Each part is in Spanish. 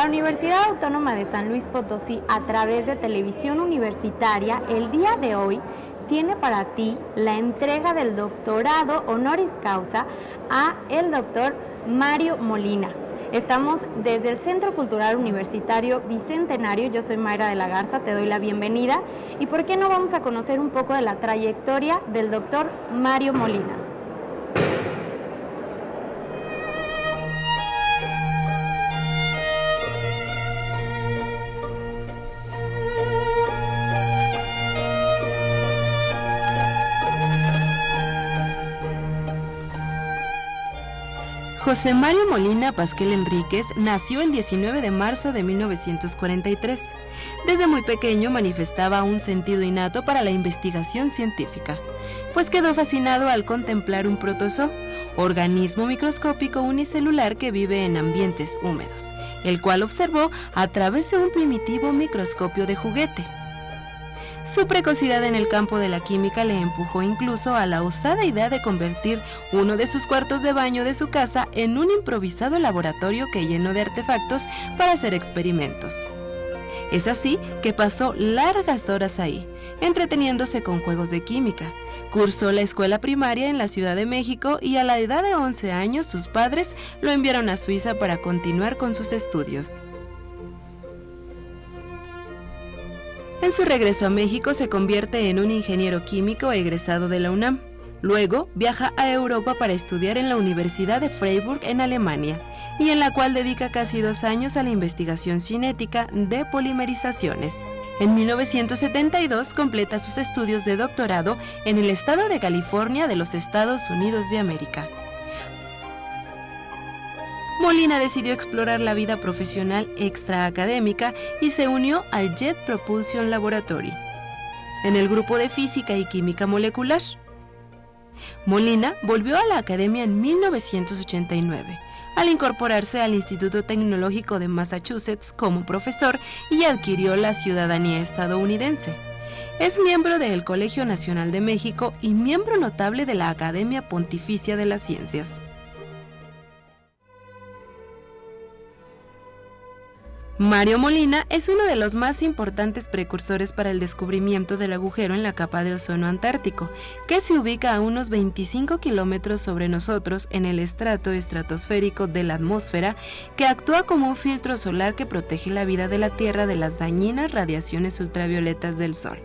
La Universidad Autónoma de San Luis Potosí, a través de Televisión Universitaria, el día de hoy tiene para ti la entrega del doctorado honoris causa a el doctor Mario Molina. Estamos desde el Centro Cultural Universitario Bicentenario. Yo soy Mayra de la Garza, te doy la bienvenida. ¿Y por qué no vamos a conocer un poco de la trayectoria del doctor Mario Molina? José Mario Molina Pasquel Enríquez nació el 19 de marzo de 1943. Desde muy pequeño manifestaba un sentido innato para la investigación científica, pues quedó fascinado al contemplar un protozoo, organismo microscópico unicelular que vive en ambientes húmedos, el cual observó a través de un primitivo microscopio de juguete. Su precocidad en el campo de la química le empujó incluso a la osada idea de convertir uno de sus cuartos de baño de su casa en un improvisado laboratorio que llenó de artefactos para hacer experimentos. Es así que pasó largas horas ahí, entreteniéndose con juegos de química. Cursó la escuela primaria en la Ciudad de México y a la edad de 11 años sus padres lo enviaron a Suiza para continuar con sus estudios. En su regreso a México se convierte en un ingeniero químico egresado de la UNAM. Luego viaja a Europa para estudiar en la Universidad de Freiburg en Alemania, y en la cual dedica casi 2 años a la investigación cinética de polimerizaciones. En 1972 completa sus estudios de doctorado en el estado de California de los Estados Unidos de América. Molina decidió explorar la vida profesional extraacadémica y se unió al Jet Propulsion Laboratory, en el grupo de física y química molecular. Molina volvió a la academia en 1989, al incorporarse al Instituto Tecnológico de Massachusetts como profesor y adquirió la ciudadanía estadounidense. Es miembro del Colegio Nacional de México y miembro notable de la Academia Pontificia de las Ciencias. Mario Molina es uno de los más importantes precursores para el descubrimiento del agujero en la capa de ozono antártico, que se ubica a unos 25 kilómetros sobre nosotros en el estrato estratosférico de la atmósfera, que actúa como un filtro solar que protege la vida de la Tierra de las dañinas radiaciones ultravioletas del Sol.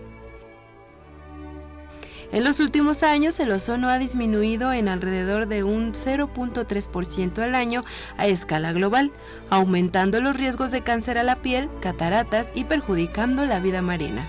En los últimos años, el ozono ha disminuido en alrededor de un 0.3% al año a escala global, aumentando los riesgos de cáncer a la piel, cataratas y perjudicando la vida marina.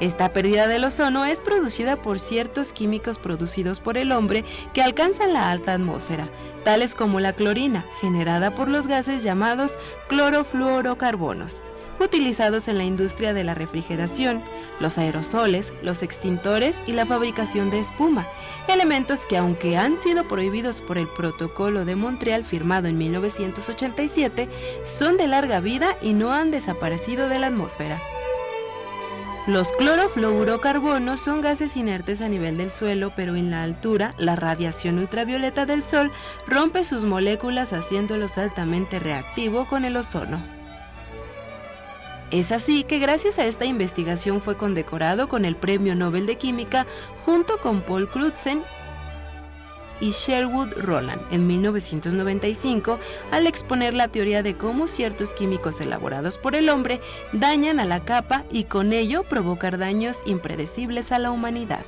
Esta pérdida del ozono es producida por ciertos químicos producidos por el hombre que alcanzan la alta atmósfera, tales como la clorina, generada por los gases llamados clorofluorocarbonos, utilizados en la industria de la refrigeración, los aerosoles, los extintores y la fabricación de espuma, elementos que, aunque han sido prohibidos por el Protocolo de Montreal firmado en 1987, son de larga vida y no han desaparecido de la atmósfera. Los clorofluorocarbonos son gases inertes a nivel del suelo, pero en la altura, la radiación ultravioleta del Sol rompe sus moléculas haciéndolos altamente reactivos con el ozono. Es así que gracias a esta investigación fue condecorado con el Premio Nobel de Química junto con Paul Crutzen y Sherwood Rowland en 1995 al exponer la teoría de cómo ciertos químicos elaborados por el hombre dañan a la capa y con ello provocar daños impredecibles a la humanidad.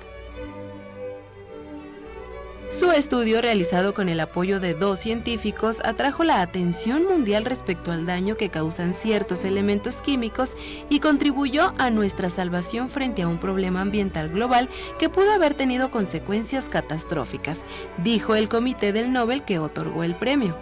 Su estudio, realizado con el apoyo de 2 científicos, atrajo la atención mundial respecto al daño que causan ciertos elementos químicos y contribuyó a nuestra salvación frente a un problema ambiental global que pudo haber tenido consecuencias catastróficas, dijo el comité del Nobel que otorgó el premio.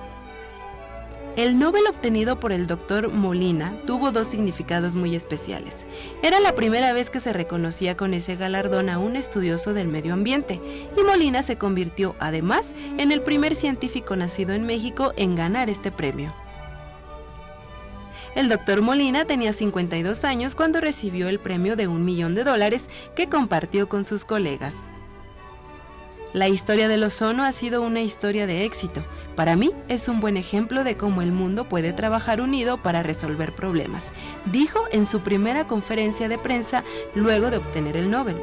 El Nobel obtenido por el Dr. Molina tuvo 2 significados muy especiales. Era la primera vez que se reconocía con ese galardón a un estudioso del medio ambiente, y Molina se convirtió, además, en el primer científico nacido en México en ganar este premio. El Dr. Molina tenía 52 años cuando recibió el premio de $1 millón que compartió con sus colegas. La historia del ozono ha sido una historia de éxito. Para mí es un buen ejemplo de cómo el mundo puede trabajar unido para resolver problemas, dijo en su primera conferencia de prensa luego de obtener el Nobel.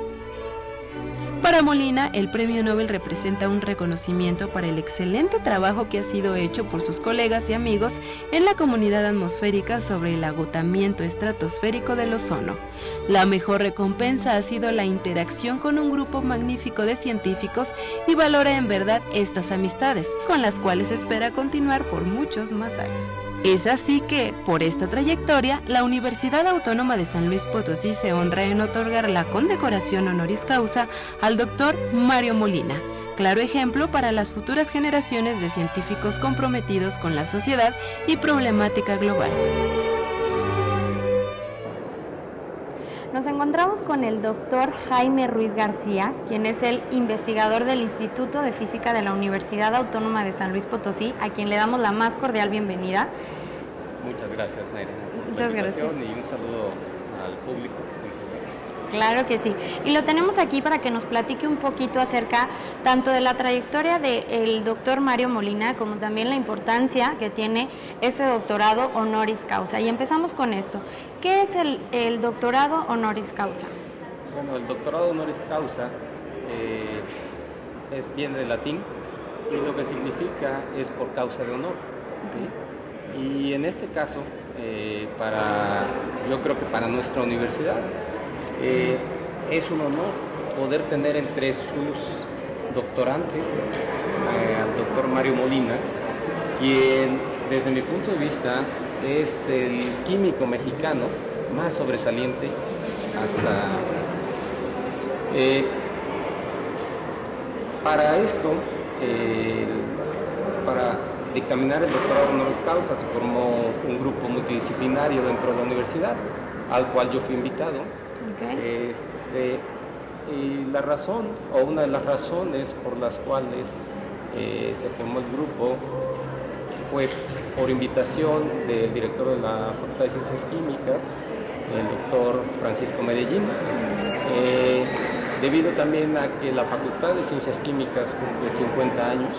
Para Molina, el Premio Nobel representa un reconocimiento para el excelente trabajo que ha sido hecho por sus colegas y amigos en la comunidad atmosférica sobre el agotamiento estratosférico del ozono. La mejor recompensa ha sido la interacción con un grupo magnífico de científicos y valora en verdad estas amistades, con las cuales espera continuar por muchos más años. Es así que, por esta trayectoria, la Universidad Autónoma de San Luis Potosí se honra en otorgar la condecoración honoris causa al Dr. Mario Molina, claro ejemplo para las futuras generaciones de científicos comprometidos con la sociedad y problemática global. Nos encontramos con el doctor Jaime Ruiz García, quien es el investigador del Instituto de Física de la Universidad Autónoma de San Luis Potosí, a quien le damos la más cordial bienvenida. Muchas gracias, Mayra. Muchas gracias. Y un saludo al público. Claro que sí. Y lo tenemos aquí para que nos platique un poquito acerca tanto de la trayectoria del doctor Mario Molina como también la importancia que tiene ese doctorado honoris causa. Y empezamos con esto. ¿Qué es el doctorado honoris causa? Bueno, el doctorado honoris causa viene del latín y lo que significa es por causa de honor. ¿Sí? Y en este caso, yo creo que para nuestra universidad, es un honor poder tener entre sus doctorantes al doctor Mario Molina, quien desde mi punto de vista es el químico mexicano más sobresaliente hasta... para esto, para dictaminar el doctorado honoris causa se formó un grupo multidisciplinario dentro de la universidad, al cual yo fui invitado. Okay. Y la razón, o una de las razones por las cuales se formó el grupo, fue por invitación del director de la Facultad de Ciencias Químicas, el doctor Francisco Medellín, debido también a que la Facultad de Ciencias Químicas cumple 50 años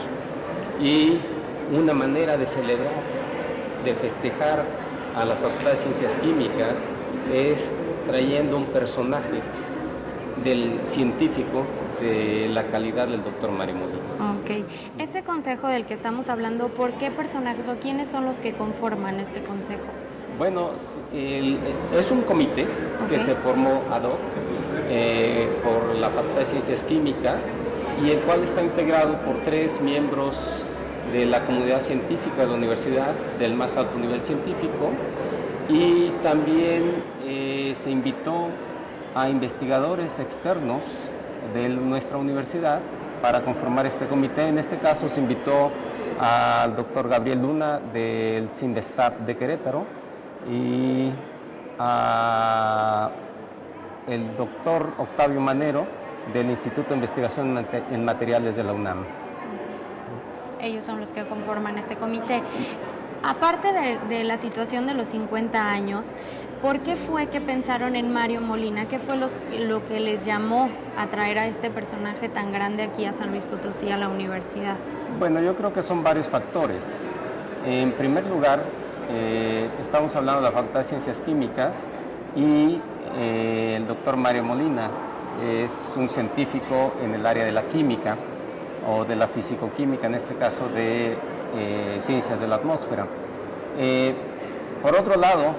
y una manera de celebrar, de festejar a la Facultad de Ciencias Químicas es trayendo un personaje del científico de la calidad del doctor Mario Molina. Ok. Ese consejo del que estamos hablando, ¿por qué personajes o quiénes son los que conforman este consejo? Bueno, es un comité que se formó ad hoc por la Facultad de Ciencias Químicas y el cual está integrado por 3 miembros de la comunidad científica de la universidad, del más alto nivel científico, y también se invitó a investigadores externos de nuestra universidad para conformar este comité. En este caso se invitó al doctor Gabriel Luna del CINVESTAP de Querétaro y a el doctor Octavio Manero del Instituto de Investigación en Materiales de la UNAM. Ellos son los que conforman este comité. Aparte de la situación de los 50 años, ¿por qué fue que pensaron en Mario Molina? ¿Qué fue lo que les llamó a traer a este personaje tan grande aquí a San Luis Potosí, a la universidad? Bueno, yo creo que son varios factores. En primer lugar, estamos hablando de la Facultad de Ciencias Químicas y el doctor Mario Molina es un científico en el área de la química o de la fisicoquímica, en este caso de ciencias de la atmósfera. Por otro lado,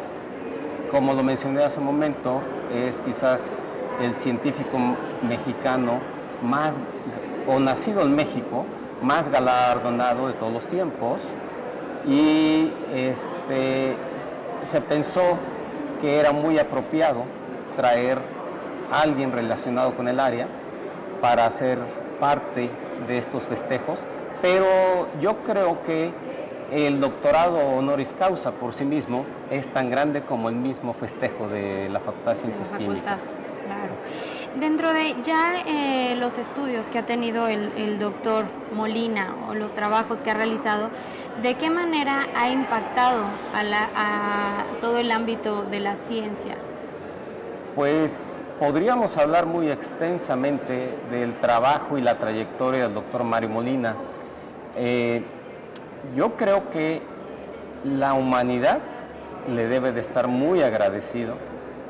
como lo mencioné hace un momento, es quizás el científico mexicano más, o nacido en México, más galardonado de todos los tiempos, y se pensó que era muy apropiado traer a alguien relacionado con el área para ser parte de estos festejos, pero yo creo que el doctorado honoris causa por sí mismo es tan grande como el mismo festejo de la Facultad de Ciencias Químicas. Claro. Dentro de ya los estudios que ha tenido el doctor Molina o los trabajos que ha realizado, ¿de qué manera ha impactado a todo el ámbito de la ciencia? Pues podríamos hablar muy extensamente del trabajo y la trayectoria del doctor Mario Molina. Yo creo que la humanidad le debe de estar muy agradecido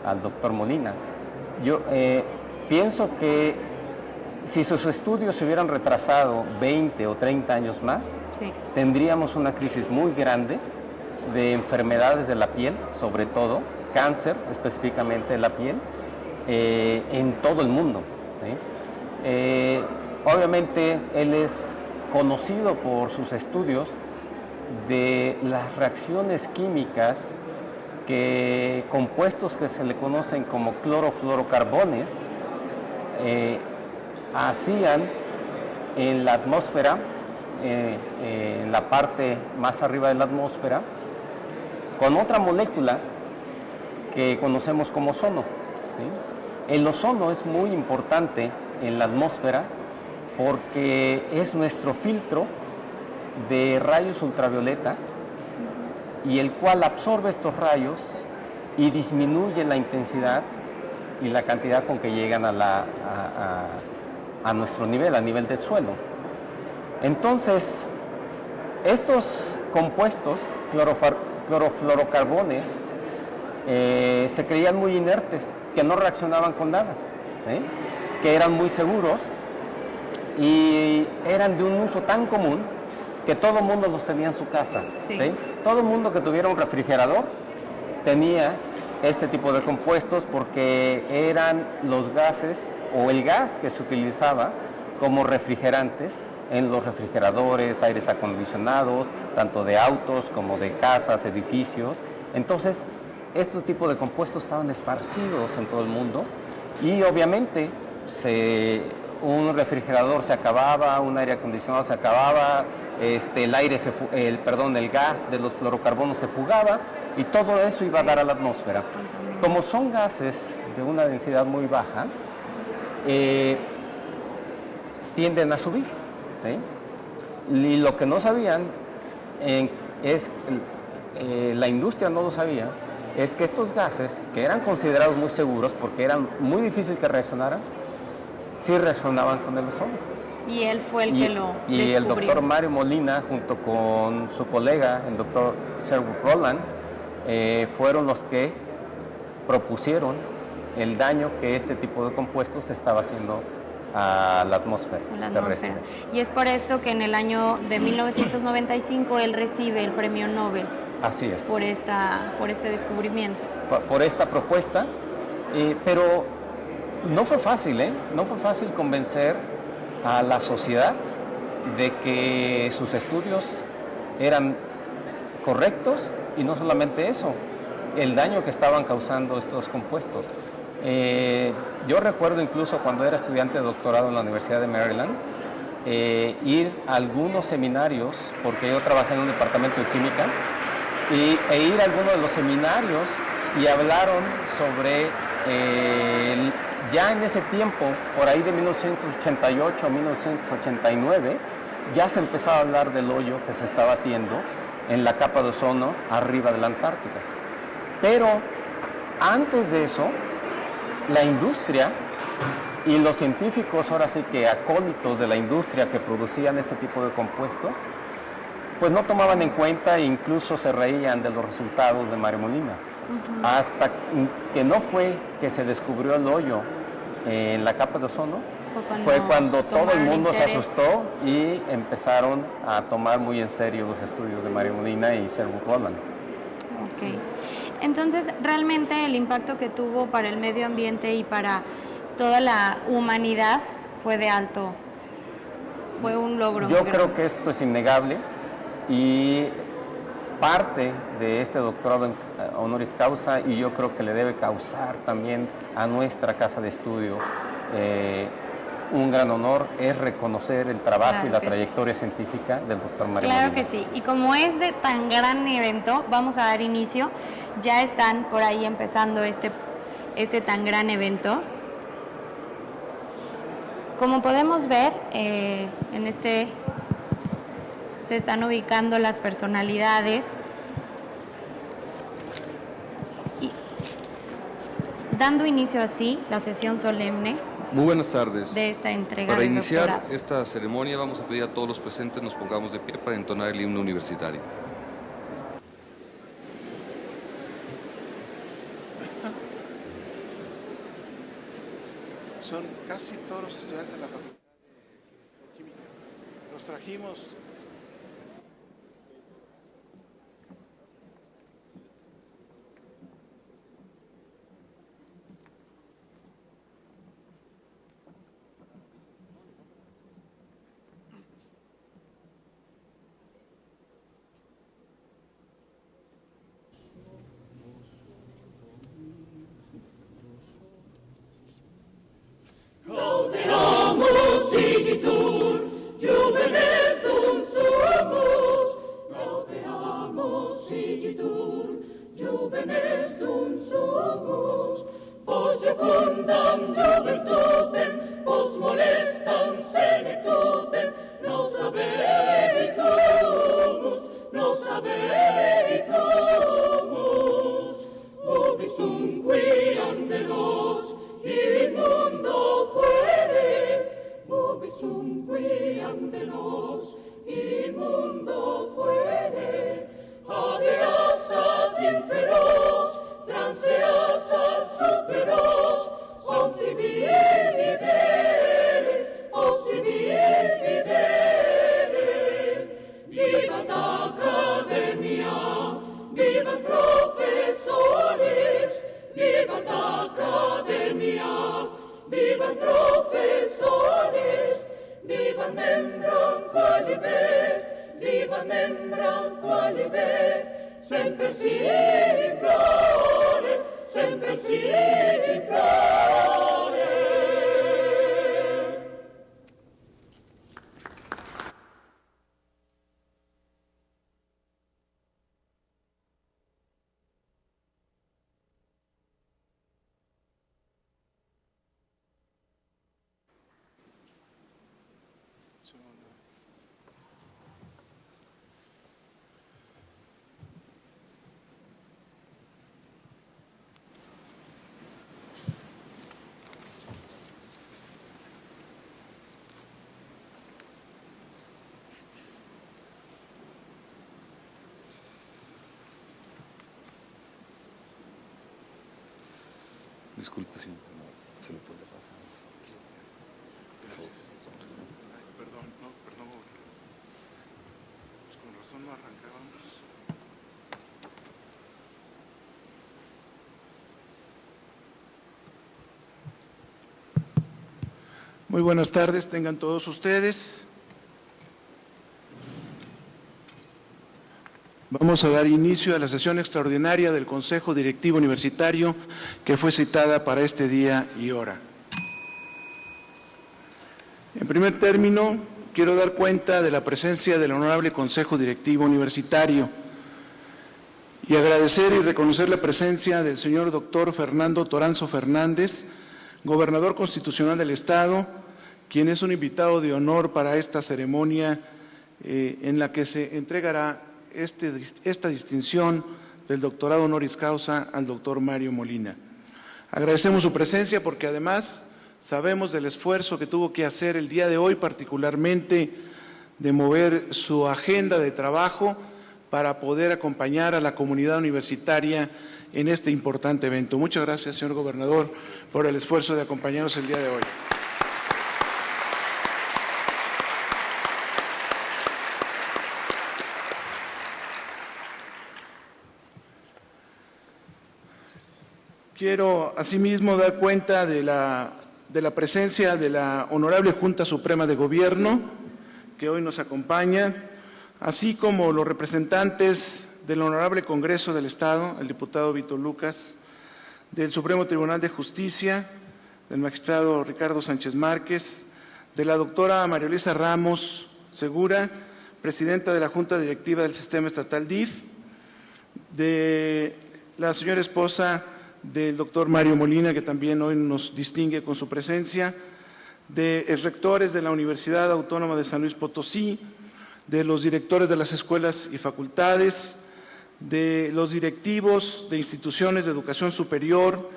al doctor Molina. Yo pienso que si sus estudios se hubieran retrasado 20 o 30 años más, sí, tendríamos una crisis muy grande de enfermedades de la piel, sobre todo cáncer específicamente de la piel, en todo el mundo, ¿sí? Obviamente él es conocido por sus estudios de las reacciones químicas que compuestos que se le conocen como clorofluorocarbones hacían en la atmósfera, en la parte más arriba de la atmósfera, con otra molécula que conocemos como ozono, ¿sí? El ozono es muy importante en la atmósfera porque es nuestro filtro de rayos ultravioleta y el cual absorbe estos rayos y disminuye la intensidad y la cantidad con que llegan a nuestro nivel, a nivel del suelo. Entonces, estos compuestos, clorofluorocarbones, se creían muy inertes, que no reaccionaban con nada, ¿sí? Que eran muy seguros y eran de un uso tan común que todo el mundo los tenía en su casa, sí. ¿Sí? Todo el mundo que tuviera un refrigerador tenía este tipo de compuestos porque eran los gases o el gas que se utilizaba como refrigerantes en los refrigeradores, aires acondicionados, tanto de autos como de casas, edificios. Entonces, estos tipos de compuestos estaban esparcidos en todo el mundo y obviamente un refrigerador se acababa, un aire acondicionado se acababa, el gas de los fluorocarbonos se fugaba y todo eso iba a dar a la atmósfera. Como son gases de una densidad muy baja, tienden a subir, ¿sí? Y lo que no sabían la industria no lo sabía, es que estos gases, que eran considerados muy seguros porque eran muy difíciles que reaccionaran, sí reaccionaban con el ozono. Y él fue el que lo descubrió. Y el doctor Mario Molina, junto con su colega, el doctor Sherwood Rowland, fueron los que propusieron el daño que este tipo de compuestos estaba haciendo a la atmósfera terrestre. Y es por esto que en el año de 1995 él recibe el premio Nobel. Así es. Por este descubrimiento. Por esta propuesta, pero no fue fácil, No fue fácil convencer a la sociedad de que sus estudios eran correctos y no solamente eso, el daño que estaban causando estos compuestos. Yo recuerdo incluso cuando era estudiante de doctorado en la Universidad de Maryland, ir a algunos seminarios, porque yo trabajé en un departamento de química, e ir a algunos de los seminarios y hablaron sobre, ya en ese tiempo, por ahí de 1988 a 1989, ya se empezaba a hablar del hoyo que se estaba haciendo en la capa de ozono arriba de la Antártica. Pero antes de eso, la industria y los científicos, ahora sí que acólitos de la industria que producían este tipo de compuestos, pues no tomaban en cuenta e incluso se reían de los resultados de Mario Molina. Hasta que no fue que se descubrió el hoyo en la capa de ozono, fue cuando todo el mundo se asustó y empezaron a tomar muy en serio los estudios de Mario Molina y Sherwood Rowland. Ok. Entonces, realmente el impacto que tuvo para el medio ambiente y para toda la humanidad fue de alto, fue un logro. Yo creo que esto es innegable y parte de este doctorado honoris causa, y yo creo que le debe causar también a nuestra casa de estudio un gran honor, es reconocer el trabajo y la trayectoria científica del doctor Mario Molina. Claro que sí, y como es de tan gran evento, vamos a dar inicio. Ya están por ahí empezando este tan gran evento. Como podemos ver, se están ubicando las personalidades dando inicio así la sesión solemne. Muy buenas tardes. De esta entrega Para del iniciar doctorado. esta ceremonia vamos a pedir a todos los presentes nos pongamos de pie para entonar el himno universitario. Son casi todos los estudiantes de la Facultad de Química. Los trajimos. Gaudeamus igitur, juvenes dum sumus. Gaudeamus igitur, juvenes dum sumus. Pos jucundam juventutem, pos molestam senectutem, nos averitumus, nos averitumus. Ubi sum qui ante nos, il mundo fuere, ubi sum qui ante nos, il mundo fuere, adeas ad inferos, transeas ad superos, si vis videre, si vis videre, vivat academia, vivat professores, vivat academia, vivat professores, vivat membram qualibet, vivat membram qualibet, sempre in flore, sempre in flore. Disculpe, si se lo puede pasar. Gracias. Ay, perdón, no, perdón. Pues con razón no arrancábamos. Muy buenas tardes, tengan todos ustedes. Vamos a dar inicio a la sesión extraordinaria del Consejo Directivo Universitario que fue citada para este día y hora. En primer término, quiero dar cuenta de la presencia del Honorable Consejo Directivo Universitario y agradecer y reconocer la presencia del señor doctor Fernando Toranzo Fernández, Gobernador Constitucional del Estado, quien es un invitado de honor para esta ceremonia en la que se entregará esta distinción del doctorado honoris causa al doctor Mario Molina. Agradecemos su presencia porque además sabemos del esfuerzo que tuvo que hacer el día de hoy, particularmente de mover su agenda de trabajo para poder acompañar a la comunidad universitaria en este importante evento. Muchas gracias, señor gobernador, por el esfuerzo de acompañarnos el día de hoy. Quiero asimismo dar cuenta de la presencia de la Honorable Junta Suprema de Gobierno, que hoy nos acompaña, así como los representantes del Honorable Congreso del Estado, el diputado Vito Lucas, del Supremo Tribunal de Justicia, del magistrado Ricardo Sánchez Márquez, de la doctora María Luisa Ramos Segura, presidenta de la Junta Directiva del Sistema Estatal DIF, de la señora esposa del doctor Mario Molina, que también hoy nos distingue con su presencia, de rectores de la Universidad Autónoma de San Luis Potosí, de los directores de las escuelas y facultades, de los directivos de instituciones de educación superior,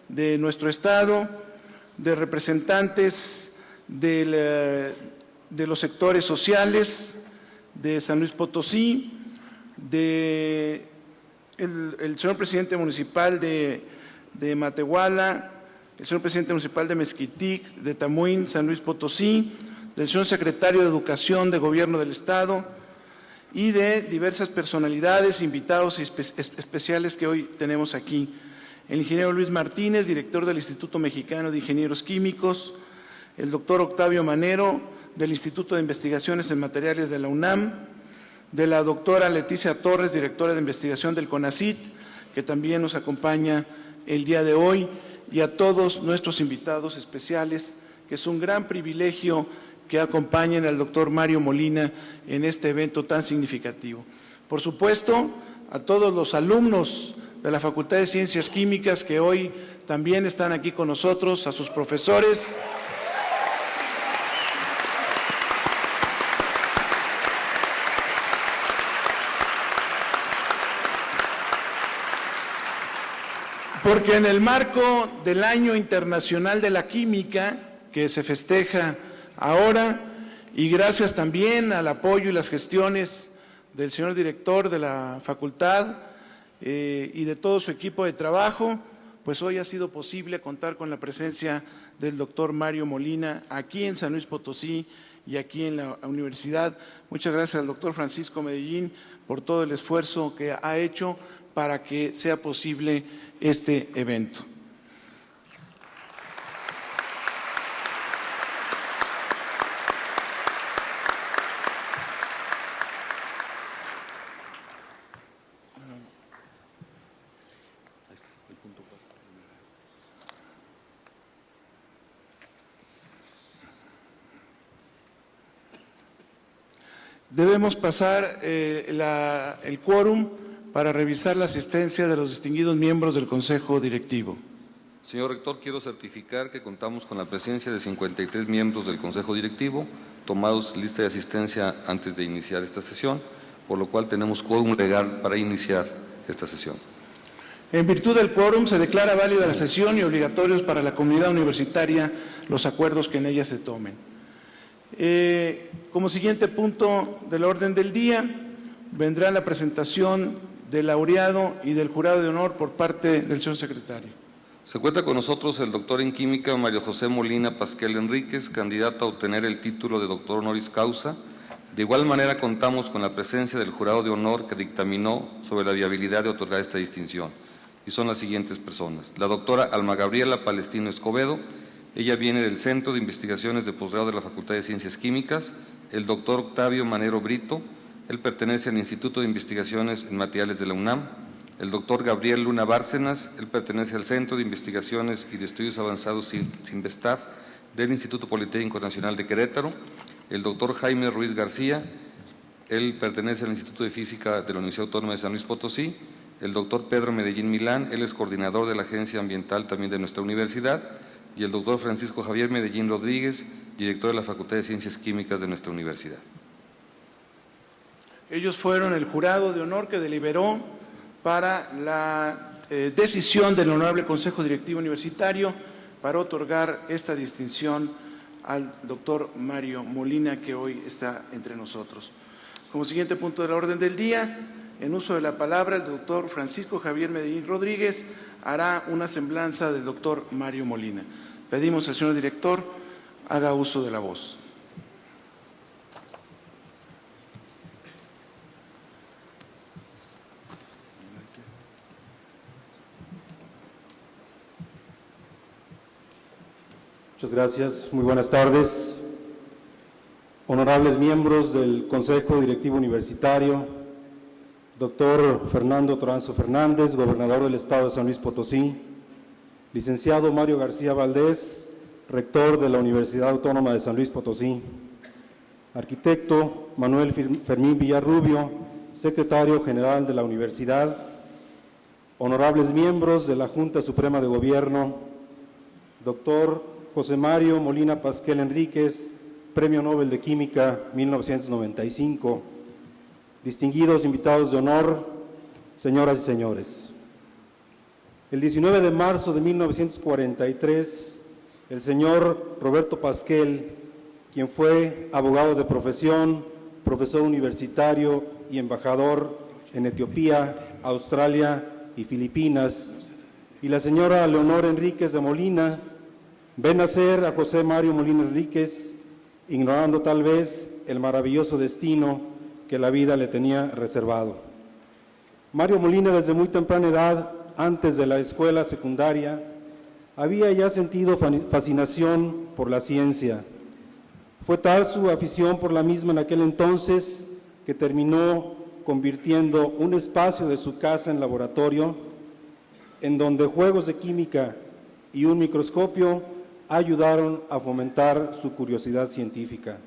de nuestro Estado, de representantes de los sectores sociales de San Luis Potosí, de el señor presidente municipal de Matehuala, el señor presidente municipal de Mezquitic, de Tamuín, San Luis Potosí, del señor secretario de Educación de Gobierno del Estado y de diversas personalidades, invitados especiales que hoy tenemos aquí. El ingeniero Luis Martínez, director del Instituto Mexicano de Ingenieros Químicos, el doctor Octavio Manero, del Instituto de Investigaciones en Materiales de la UNAM, de la doctora Leticia Torres, directora de Investigación del CONACYT, que también nos acompaña el día de hoy, y a todos nuestros invitados especiales, que es un gran privilegio que acompañen al doctor Mario Molina en este evento tan significativo. Por supuesto, a todos los alumnos de la Facultad de Ciencias Químicas que hoy también están aquí con nosotros, a sus profesores. Porque en el marco del Año Internacional de la Química, que se festeja ahora, y gracias también al apoyo y las gestiones del señor director de la facultad y de todo su equipo de trabajo, pues hoy ha sido posible contar con la presencia del doctor Mario Molina aquí en San Luis Potosí y aquí en la universidad. Muchas gracias al doctor Francisco Medellín por todo el esfuerzo que ha hecho para que sea posible este evento. Debemos pasar el quórum para revisar la asistencia de los distinguidos miembros del Consejo Directivo. Señor Rector, quiero certificar que contamos con la presencia de 53 miembros del Consejo Directivo, tomados lista de asistencia antes de iniciar esta sesión, por lo cual tenemos quórum legal para iniciar esta sesión. En virtud del quórum, se declara válida la sesión y obligatorios para la comunidad universitaria los acuerdos que en ella se tomen. Como siguiente punto del orden del día, vendrá la presentación del laureado y del jurado de honor por parte del señor secretario. Se cuenta con nosotros el doctor en Química Mario José Molina Pasquel Enríquez, candidato a obtener el título de doctor honoris causa. De igual manera contamos con la presencia del jurado de honor que dictaminó sobre la viabilidad de otorgar esta distinción. Y son las siguientes personas. La doctora Alma Gabriela Palestino Escobedo, ella viene del Centro de Investigaciones de Posgrado de la Facultad de Ciencias Químicas. El doctor Octavio Manero Brito, él pertenece al Instituto de Investigaciones en Materiales de la UNAM. El doctor Gabriel Luna Bárcenas, él pertenece al Centro de Investigaciones y de Estudios Avanzados CINVESTAF del Instituto Politécnico Nacional de Querétaro. El doctor Jaime Ruiz García, él pertenece al Instituto de Física de la Universidad Autónoma de San Luis Potosí. El doctor Pedro Medellín Milán, él es coordinador de la Agencia Ambiental también de nuestra universidad. Y el doctor Francisco Javier Medellín Rodríguez, director de la Facultad de Ciencias Químicas de nuestra universidad. Ellos fueron el jurado de honor que deliberó para la decisión del Honorable Consejo Directivo Universitario para otorgar esta distinción al doctor Mario Molina, que hoy está entre nosotros. Como siguiente punto de la orden del día, en uso de la palabra, el doctor Francisco Javier Medellín Rodríguez hará una semblanza del doctor Mario Molina. Pedimos al señor director haga uso de la voz. Muchas gracias. Muy buenas tardes. Honorables miembros del Consejo Directivo Universitario, doctor Fernando Toranzo Fernández, gobernador del Estado de San Luis Potosí, licenciado Mario García Valdés, rector de la Universidad Autónoma de San Luis Potosí, arquitecto Manuel Fermín Villarrubio, secretario general de la universidad, honorables miembros de la Junta Suprema de Gobierno, doctor José Mario Molina Pasquel Enríquez, Premio Nobel de Química 1995, distinguidos invitados de honor, señoras y señores. El 19 de marzo de 1943, el señor Roberto Pasquel, quien fue abogado de profesión, profesor universitario y embajador en Etiopía, Australia y Filipinas, y la señora Leonor Enríquez de Molina, ven nacer a José Mario Molina Enríquez, ignorando tal vez el maravilloso destino que la vida le tenía reservado. Mario Molina, desde muy temprana edad, antes de la escuela secundaria, había ya sentido fascinación por la ciencia. Fue tal su afición por la misma en aquel entonces que terminó convirtiendo un espacio de su casa en laboratorio, en donde juegos de química y un microscopio ayudaron a fomentar su curiosidad científica.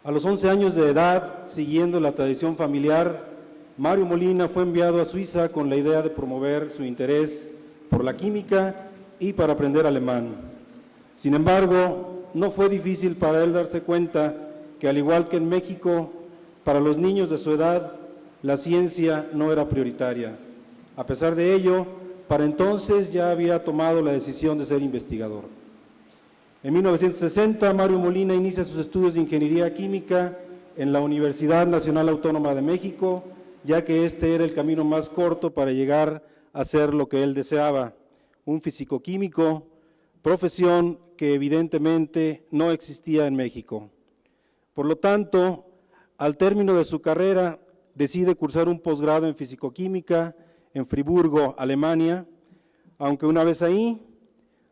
A los 11 años de edad, siguiendo la tradición familiar, Mario Molina fue enviado a Suiza con la idea de promover su interés por la química y para aprender alemán. Sin embargo, no fue difícil para él darse cuenta que, al igual que en México, para los niños de su edad, la ciencia no era prioritaria. A pesar de ello, para entonces ya había tomado la decisión de ser investigador. En 1960, Mario Molina inicia sus estudios de ingeniería química en la Universidad Nacional Autónoma de México, ya que este era el camino más corto para llegar a ser lo que él deseaba, un físico-químico, profesión que evidentemente no existía en México. Por lo tanto, al término de su carrera, decide cursar un posgrado en físico-química en Friburgo, Alemania, aunque una vez ahí,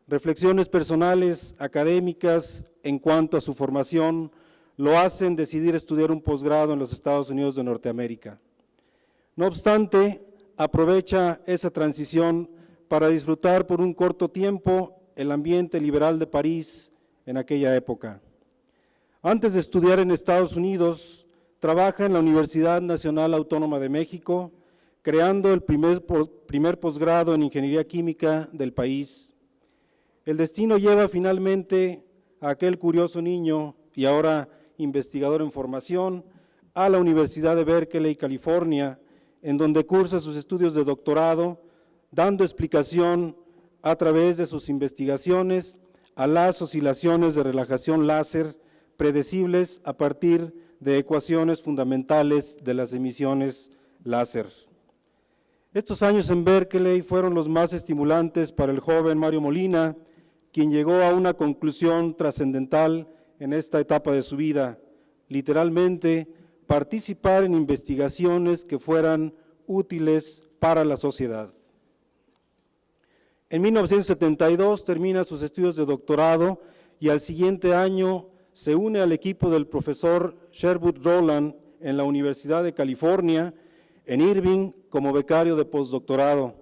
reflexiones personales, académicas, en cuanto a su formación, lo hacen decidir estudiar un posgrado en los Estados Unidos de Norteamérica. No obstante, aprovecha esa transición para disfrutar por un corto tiempo el ambiente liberal de París en aquella época. Antes de estudiar en Estados Unidos, trabaja en la Universidad Nacional Autónoma de México, creando el primer posgrado en Ingeniería Química del país. El destino lleva finalmente a aquel curioso niño y ahora investigador en formación a la Universidad de Berkeley, California, en donde cursa sus estudios de doctorado, dando explicación a través de sus investigaciones a las oscilaciones de relajación láser predecibles a partir de ecuaciones fundamentales de las emisiones láser. Estos años en Berkeley fueron los más estimulantes para el joven Mario Molina, quien llegó a una conclusión trascendental en esta etapa de su vida, literalmente participar en investigaciones que fueran útiles para la sociedad. En 1972 termina sus estudios de doctorado y al siguiente año se une al equipo del profesor Sherwood Rowland en la Universidad de California, en Irving, como becario de postdoctorado.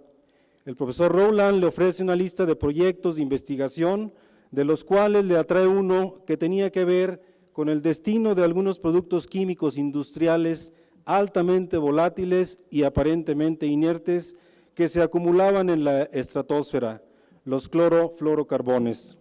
El profesor Rowland le ofrece una lista de proyectos de investigación, de los cuales le atrae uno que tenía que ver con el destino de algunos productos químicos industriales altamente volátiles y aparentemente inertes que se acumulaban en la estratosfera, los clorofluorocarbones.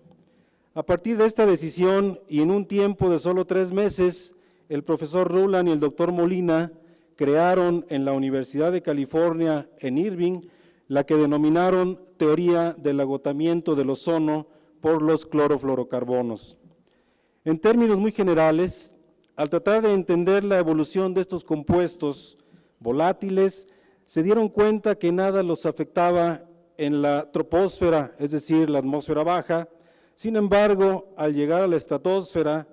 A partir de esta decisión y en un tiempo de solo 3 meses, el profesor Rowland y el doctor Molina crearon en la Universidad de California en Irving la que denominaron teoría del agotamiento del ozono por los clorofluorocarbonos. En términos muy generales, al tratar de entender la evolución de estos compuestos volátiles, se dieron cuenta que nada los afectaba en la troposfera, es decir, la atmósfera baja. Sin embargo, al llegar a la estratosfera,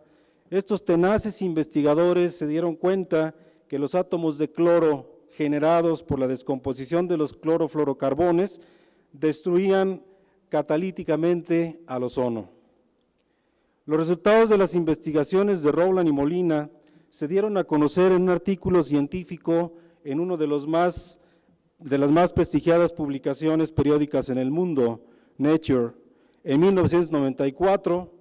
estos tenaces investigadores se dieron cuenta que los átomos de cloro generados por la descomposición de los clorofluorocarbones destruían catalíticamente al ozono. Los resultados de las investigaciones de Rowland y Molina se dieron a conocer en un artículo científico en uno de las más prestigiadas publicaciones periódicas en el mundo, Nature, en 1994,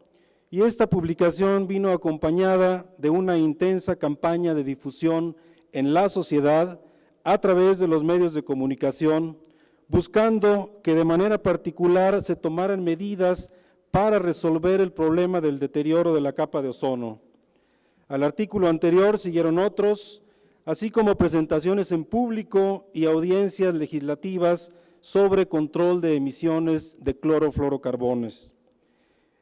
y esta publicación vino acompañada de una intensa campaña de difusión en la sociedad a través de los medios de comunicación, buscando que de manera particular se tomaran medidas para resolver el problema del deterioro de la capa de ozono. Al artículo anterior siguieron otros, así como presentaciones en público y audiencias legislativas sobre control de emisiones de clorofluorocarbones.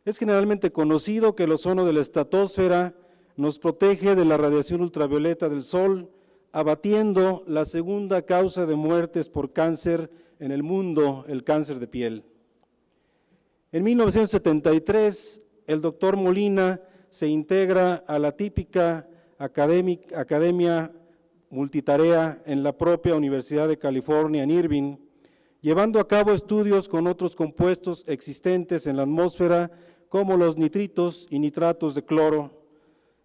Es generalmente conocido que el ozono de la estratosfera nos protege de la radiación ultravioleta del Sol, abatiendo la segunda causa de muertes por cáncer en el mundo, el cáncer de piel. En 1973, el doctor Molina se integra a la típica academia multitarea en la propia Universidad de California en Irvine, llevando a cabo estudios con otros compuestos existentes en la atmósfera, como los nitritos y nitratos de cloro.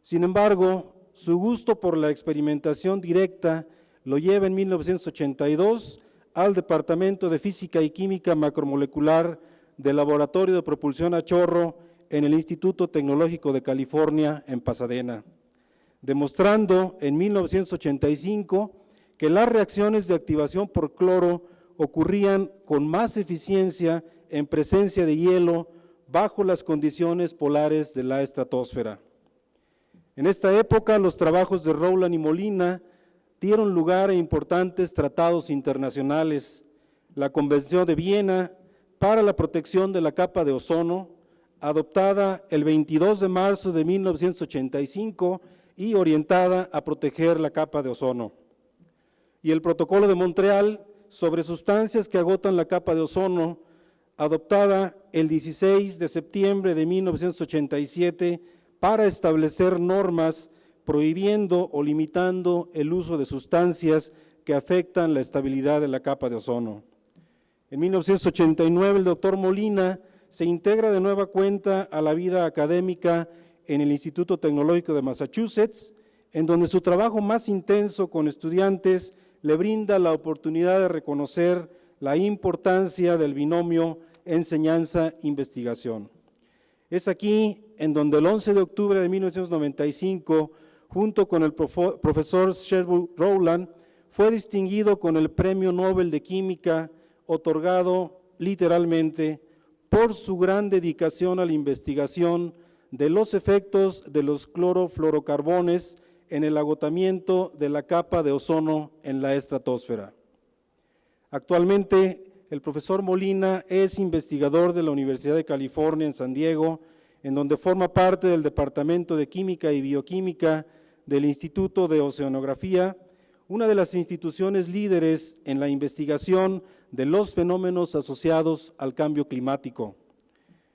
Sin embargo, su gusto por la experimentación directa lo lleva en 1982 al Departamento de Física y Química Macromolecular del Laboratorio de Propulsión a Chorro en el Instituto Tecnológico de California en Pasadena, demostrando en 1985 que las reacciones de activación por cloro ocurrían con más eficiencia en presencia de hielo bajo las condiciones polares de la estratosfera. En esta época, los trabajos de Rowland y Molina dieron lugar a importantes tratados internacionales, la Convención de Viena para la protección de la capa de ozono, adoptada el 22 de marzo de 1985 y orientada a proteger la capa de ozono, y el Protocolo de Montreal sobre sustancias que agotan la capa de ozono, adoptada el 16 de septiembre de 1987 para establecer normas prohibiendo o limitando el uso de sustancias que afectan la estabilidad de la capa de ozono. En 1989 el doctor Molina se integra de nueva cuenta a la vida académica en el Instituto Tecnológico de Massachusetts, en donde su trabajo más intenso con estudiantes le brinda la oportunidad de reconocer la importancia del binomio enseñanza-investigación. Es aquí en donde el 11 de octubre de 1995, junto con el profesor Sherwood Rowland, fue distinguido con el Premio Nobel de Química, otorgado literalmente por su gran dedicación a la investigación de los efectos de los clorofluorocarbones en el agotamiento de la capa de ozono en la estratosfera. Actualmente, el profesor Molina es investigador de la Universidad de California en San Diego, en donde forma parte del Departamento de Química y Bioquímica del Instituto de Oceanografía, una de las instituciones líderes en la investigación de los fenómenos asociados al cambio climático.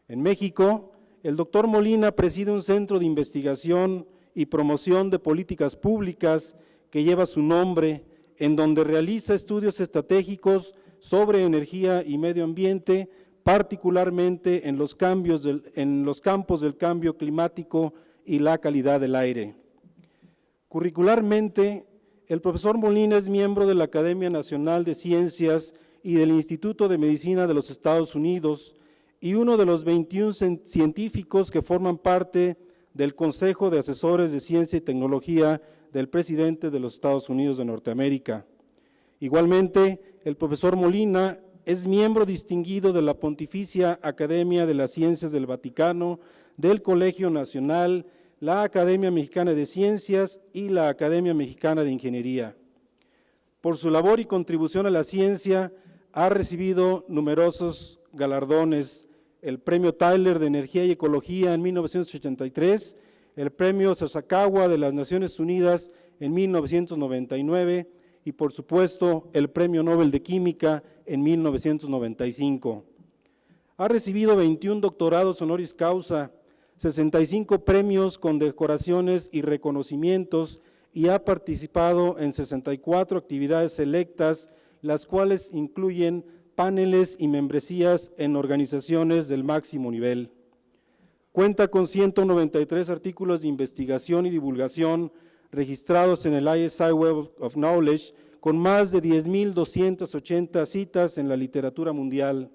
En México, el doctor Molina preside un centro de investigación y promoción de políticas públicas que lleva su nombre, en donde realiza estudios estratégicos sobre energía y medio ambiente, particularmente en los campos del cambio climático y la calidad del aire. Curricularmente, el profesor Molina es miembro de la Academia Nacional de Ciencias y del Instituto de Medicina de los Estados Unidos y uno de los 21 científicos que forman parte del Consejo de Asesores de Ciencia y Tecnología del presidente de los Estados Unidos de Norteamérica. Igualmente, el profesor Molina es miembro distinguido de la Pontificia Academia de las Ciencias del Vaticano, del Colegio Nacional, la Academia Mexicana de Ciencias y la Academia Mexicana de Ingeniería. Por su labor y contribución a la ciencia, ha recibido numerosos galardones: el Premio Tyler de Energía y Ecología en 1983, el Premio Sasakawa de las Naciones Unidas en 1999 y, por supuesto, el Premio Nobel de Química en 1995. Ha recibido 21 doctorados honoris causa, 65 premios, condecoraciones y reconocimientos, y ha participado en 64 actividades selectas, las cuales incluyen paneles y membresías en organizaciones del máximo nivel. Cuenta con 193 artículos de investigación y divulgación registrados en el ISI Web of Knowledge, con más de 10.280 citas en la literatura mundial.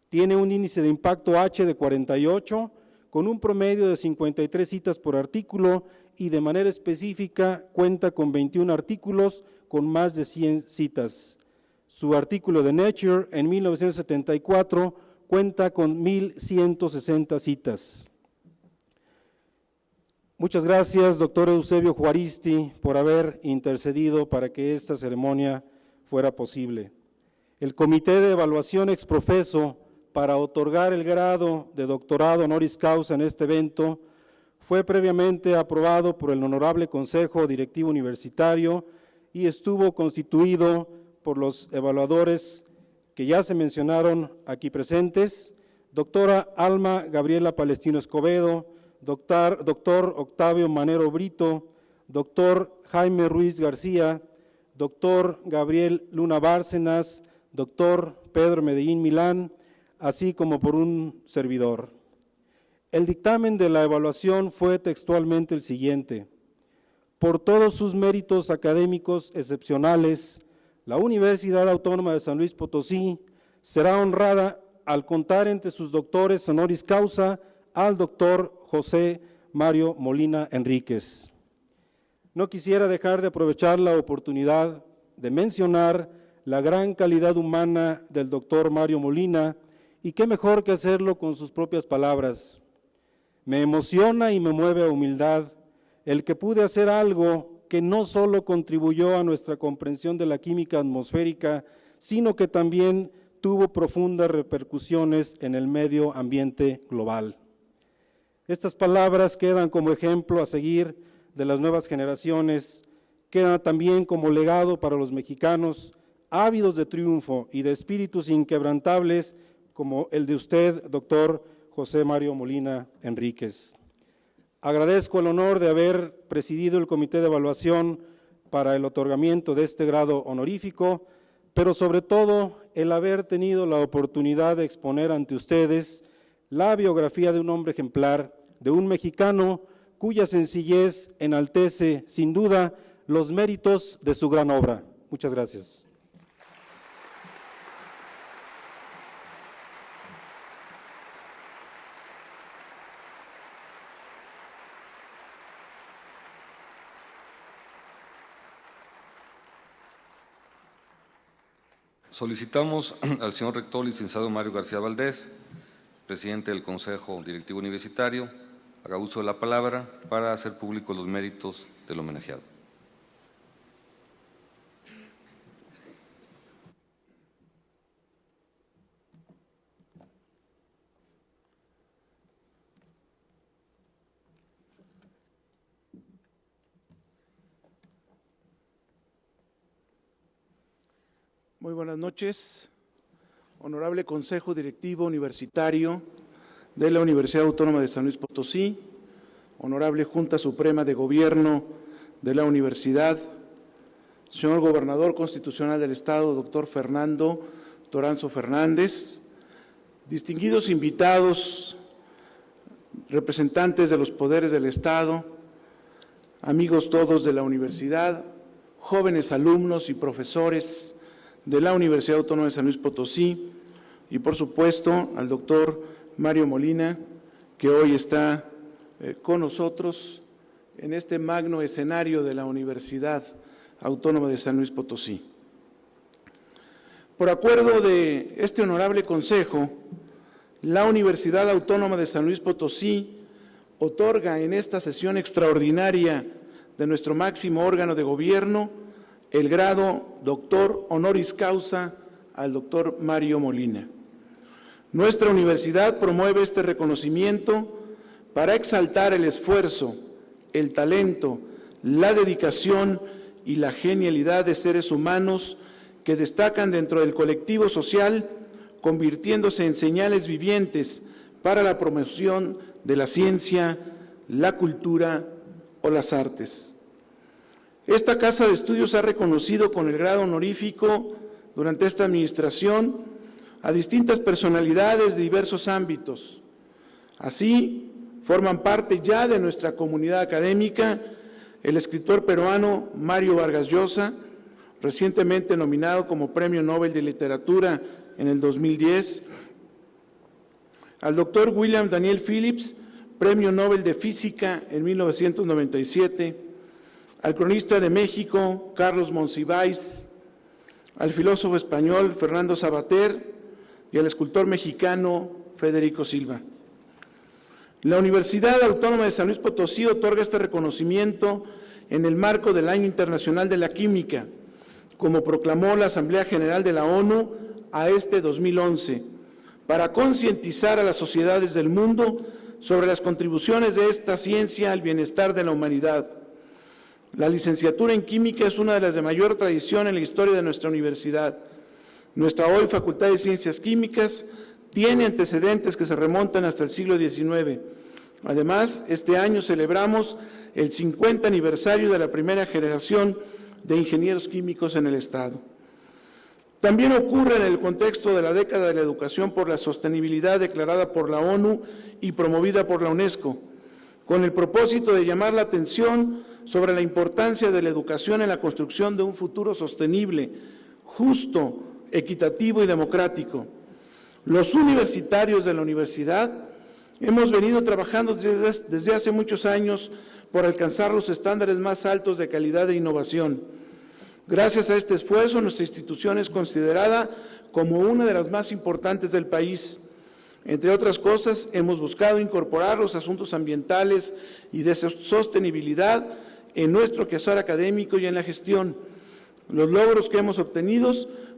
Tiene un índice de impacto H de 48, con un promedio de 53 citas por artículo, y de manera específica cuenta con 21 artículos con más de 100 citas. Su artículo de Nature en 1974 cuenta con 1.160 citas. Muchas gracias, doctor Eusebio Juaristi, por haber intercedido para que esta ceremonia fuera posible. El Comité de Evaluación Exprofeso para otorgar el grado de doctorado honoris causa en este evento fue previamente aprobado por el Honorable Consejo Directivo Universitario y estuvo constituido por los evaluadores que ya se mencionaron aquí presentes: doctora Alma Gabriela Palestino Escobedo, doctor Octavio Manero Brito, doctor Jaime Ruiz García, doctor Gabriel Luna Bárcenas, doctor Pedro Medellín Milán, así como por un servidor. El dictamen de la evaluación fue textualmente el siguiente: por todos sus méritos académicos excepcionales, la Universidad Autónoma de San Luis Potosí será honrada al contar entre sus doctores honoris causa al doctor José Mario Molina Enríquez. No quisiera dejar de aprovechar la oportunidad de mencionar la gran calidad humana del doctor Mario Molina, y qué mejor que hacerlo con sus propias palabras. Me emociona y me mueve a humildad el que pude hacer algo que no solo contribuyó a nuestra comprensión de la química atmosférica, sino que también tuvo profundas repercusiones en el medio ambiente global. Estas palabras quedan como ejemplo a seguir de las nuevas generaciones, quedan también como legado para los mexicanos ávidos de triunfo y de espíritus inquebrantables como el de usted, doctor José Mario Molina Enríquez. Agradezco el honor de haber presidido el Comité de Evaluación para el otorgamiento de este grado honorífico, pero sobre todo el haber tenido la oportunidad de exponer ante ustedes la biografía de un hombre ejemplar, de un mexicano cuya sencillez enaltece sin duda los méritos de su gran obra. Muchas gracias. Solicitamos al señor rector licenciado Mario García Valdés, presidente del Consejo Directivo Universitario, haga uso de la palabra para hacer públicos los méritos del homenajeado. Muy buenas noches, honorable Consejo Directivo Universitario de la Universidad Autónoma de San Luis Potosí, honorable Junta Suprema de Gobierno de la Universidad, señor Gobernador Constitucional del Estado, doctor Fernando Toranzo Fernández, distinguidos invitados, representantes de los poderes del Estado, amigos todos de la universidad, jóvenes alumnos y profesores de la Universidad Autónoma de San Luis Potosí, y por supuesto al doctor Mario Molina, que hoy está con nosotros en este magno escenario de la Universidad Autónoma de San Luis Potosí. Por acuerdo de este honorable Consejo, la Universidad Autónoma de San Luis Potosí otorga en esta sesión extraordinaria de nuestro máximo órgano de gobierno el grado doctor honoris causa al doctor Mario Molina. Nuestra universidad promueve este reconocimiento para exaltar el esfuerzo, el talento, la dedicación y la genialidad de seres humanos que destacan dentro del colectivo social, convirtiéndose en señales vivientes para la promoción de la ciencia, la cultura o las artes. Esta Casa de Estudios ha reconocido con el grado honorífico durante esta administración a distintas personalidades de diversos ámbitos. Así, forman parte ya de nuestra comunidad académica el escritor peruano Mario Vargas Llosa, recientemente nominado como Premio Nobel de Literatura en el 2010, al doctor William Daniel Phillips, Premio Nobel de Física en 1997, al cronista de México, Carlos Monsiváis, al filósofo español Fernando Savater y al escultor mexicano Federico Silva. La Universidad Autónoma de San Luis Potosí otorga este reconocimiento en el marco del Año Internacional de la Química, como proclamó la Asamblea General de la ONU a este 2011, para concientizar a las sociedades del mundo sobre las contribuciones de esta ciencia al bienestar de la humanidad. La licenciatura en Química es una de las de mayor tradición en la historia de nuestra universidad. Nuestra hoy Facultad de Ciencias Químicas tiene antecedentes que se remontan hasta el siglo XIX. Además, este año celebramos el 50 aniversario de la primera generación de ingenieros químicos en el Estado. También ocurre en el contexto de la década de la educación por la sostenibilidad declarada por la ONU y promovida por la UNESCO, con el propósito de llamar la atención sobre la importancia de la educación en la construcción de un futuro sostenible, justo, equitativo y democrático. Los universitarios de la universidad hemos venido trabajando desde hace muchos años por alcanzar los estándares más altos de calidad e innovación. Gracias a este esfuerzo, nuestra institución es considerada como una de las más importantes del país. Entre otras cosas, hemos buscado incorporar los asuntos ambientales y de sostenibilidad en nuestro quehacer académico y en la gestión. Los logros que hemos obtenido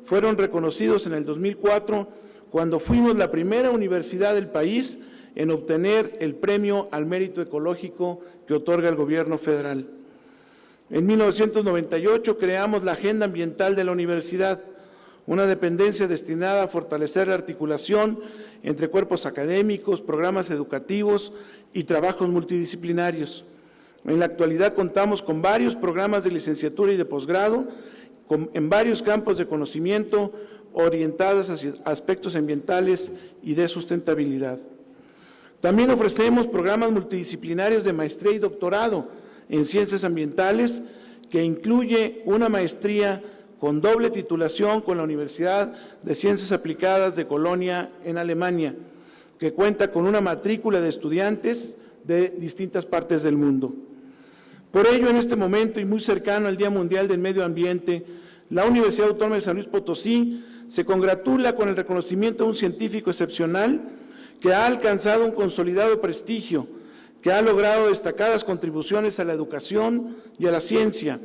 fueron reconocidos en el 2004, cuando fuimos la primera universidad del país en obtener el premio al mérito ecológico que otorga el Gobierno federal. En 1998 creamos la Agenda Ambiental de la Universidad, una dependencia destinada a fortalecer la articulación entre cuerpos académicos, programas educativos y trabajos multidisciplinarios. En la actualidad contamos con varios programas de licenciatura y de posgrado en varios campos de conocimiento orientados hacia aspectos ambientales y de sustentabilidad. También ofrecemos programas multidisciplinarios de maestría y doctorado en ciencias ambientales, que incluye una maestría con doble titulación con la Universidad de Ciencias Aplicadas de Colonia en Alemania, que cuenta con una matrícula de estudiantes de distintas partes del mundo. Por ello, en este momento y muy cercano al Día Mundial del Medio Ambiente, la Universidad Autónoma de San Luis Potosí se congratula con el reconocimiento de un científico excepcional que ha alcanzado un consolidado prestigio, que ha logrado destacadas contribuciones a la educación y a la ciencia,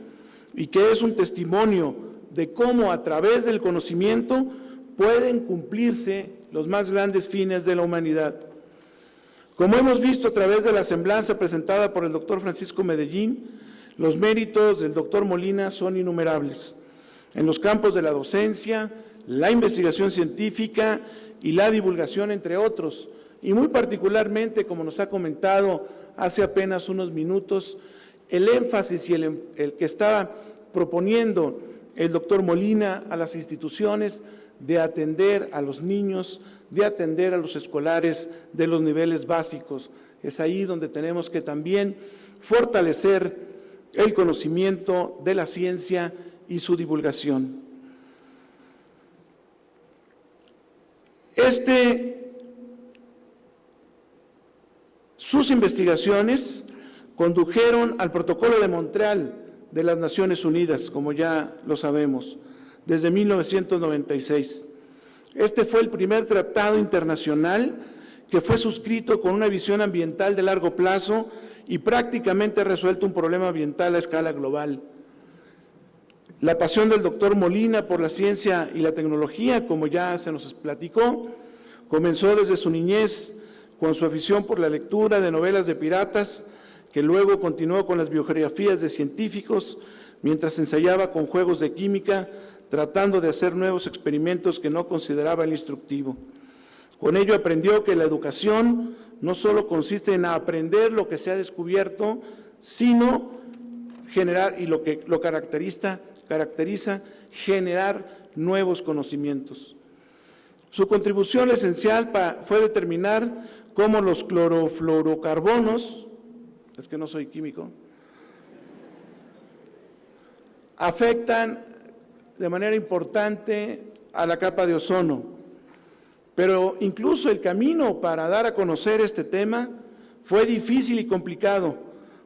y que es un testimonio de cómo a través del conocimiento pueden cumplirse los más grandes fines de la humanidad. Como hemos visto a través de la semblanza presentada por el doctor Francisco Medellín, los méritos del doctor Molina son innumerables en los campos de la docencia, la investigación científica y la divulgación, entre otros, y muy particularmente, como nos ha comentado hace apenas unos minutos, el énfasis y el que está proponiendo el doctor Molina a las instituciones de atender a los niños, de atender a los escolares de los niveles básicos. Es ahí donde tenemos que también fortalecer el conocimiento de la ciencia y su divulgación. Sus investigaciones condujeron al Protocolo de Montreal de las Naciones Unidas, como ya lo sabemos, desde 1996. Este fue el primer tratado internacional que fue suscrito con una visión ambiental de largo plazo y prácticamente ha resuelto un problema ambiental a escala global. La pasión del doctor Molina por la ciencia y la tecnología, como ya se nos platicó, comenzó desde su niñez con su afición por la lectura de novelas de piratas, que luego continuó con las biografías de científicos, mientras ensayaba con juegos de química, tratando de hacer nuevos experimentos que no consideraba el instructivo. Con ello aprendió que la educación no solo consiste en aprender lo que se ha descubierto, sino generar, y lo que lo caracteriza, generar nuevos conocimientos. Su contribución esencial fue determinar cómo los clorofluorocarbonos, es que no soy químico, afectan de manera importante a la capa de ozono. Pero incluso el camino para dar a conocer este tema fue difícil y complicado.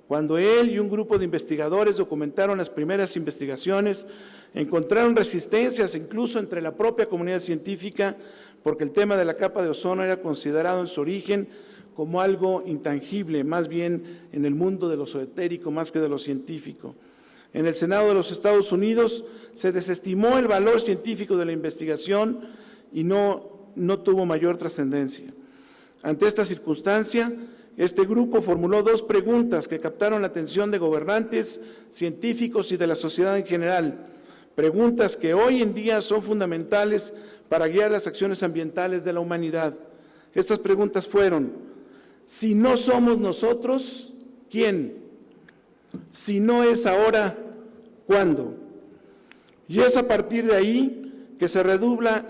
Cuando él y un grupo de investigadores documentaron las primeras investigaciones, encontraron resistencias incluso entre la propia comunidad científica, porque el tema de la capa de ozono era considerado en su origen como algo intangible, más bien en el mundo de lo esotérico más que de lo científico. En el Senado de los Estados Unidos se desestimó el valor científico de la investigación y no tuvo mayor trascendencia. Ante esta circunstancia, este grupo formuló 2 preguntas que captaron la atención de gobernantes, científicos y de la sociedad en general, preguntas que hoy en día son fundamentales para guiar las acciones ambientales de la humanidad. Estas preguntas fueron: si no somos nosotros, ¿quién? Si no es ahora, ¿cuándo? Y es a partir de ahí que se redobla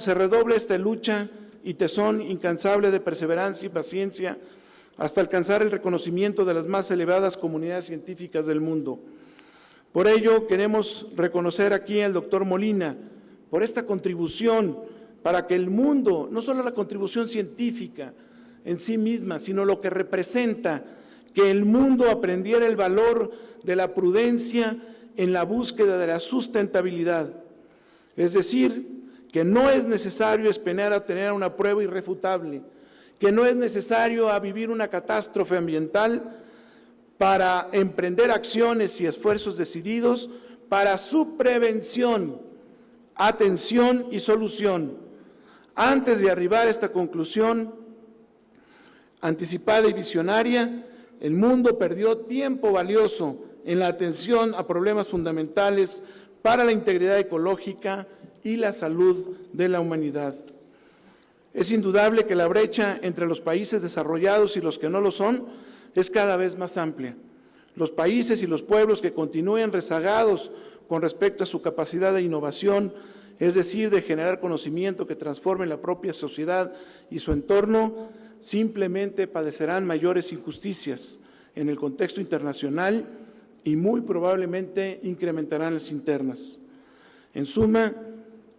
esta lucha y tesón incansable de perseverancia y paciencia hasta alcanzar el reconocimiento de las más elevadas comunidades científicas del mundo. Por ello, queremos reconocer aquí al doctor Molina por esta contribución para que el mundo, no solo la contribución científica en sí misma, sino lo que representa que el mundo aprendiera el valor de la prudencia en la búsqueda de la sustentabilidad. Es decir, que no es necesario esperar a tener una prueba irrefutable, que no es necesario a vivir una catástrofe ambiental para emprender acciones y esfuerzos decididos para su prevención, atención y solución. Antes de arribar a esta conclusión anticipada y visionaria, el mundo perdió tiempo valioso en la atención a problemas fundamentales para la integridad ecológica y la salud de la humanidad. Es indudable que la brecha entre los países desarrollados y los que no lo son es cada vez más amplia. Los países y los pueblos que continúen rezagados con respecto a su capacidad de innovación, es decir, de generar conocimiento que transforme la propia sociedad y su entorno, simplemente padecerán mayores injusticias en el contexto internacional y muy probablemente incrementarán las internas. En suma,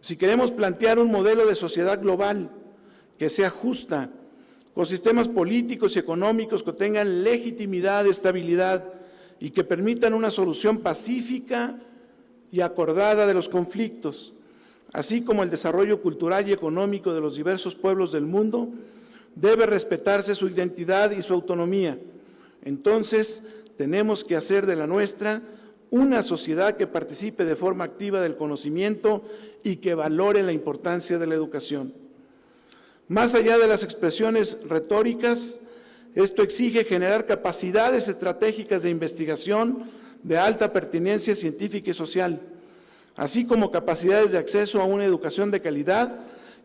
si queremos plantear un modelo de sociedad global que sea justa, con sistemas políticos y económicos que tengan legitimidad, estabilidad y que permitan una solución pacífica y acordada de los conflictos, así como el desarrollo cultural y económico de los diversos pueblos del mundo, debe respetarse su identidad y su autonomía. Entonces, tenemos que hacer de la nuestra una sociedad que participe de forma activa del conocimiento y que valore la importancia de la educación. Más allá de las expresiones retóricas, esto exige generar capacidades estratégicas de investigación de alta pertinencia científica y social, así como capacidades de acceso a una educación de calidad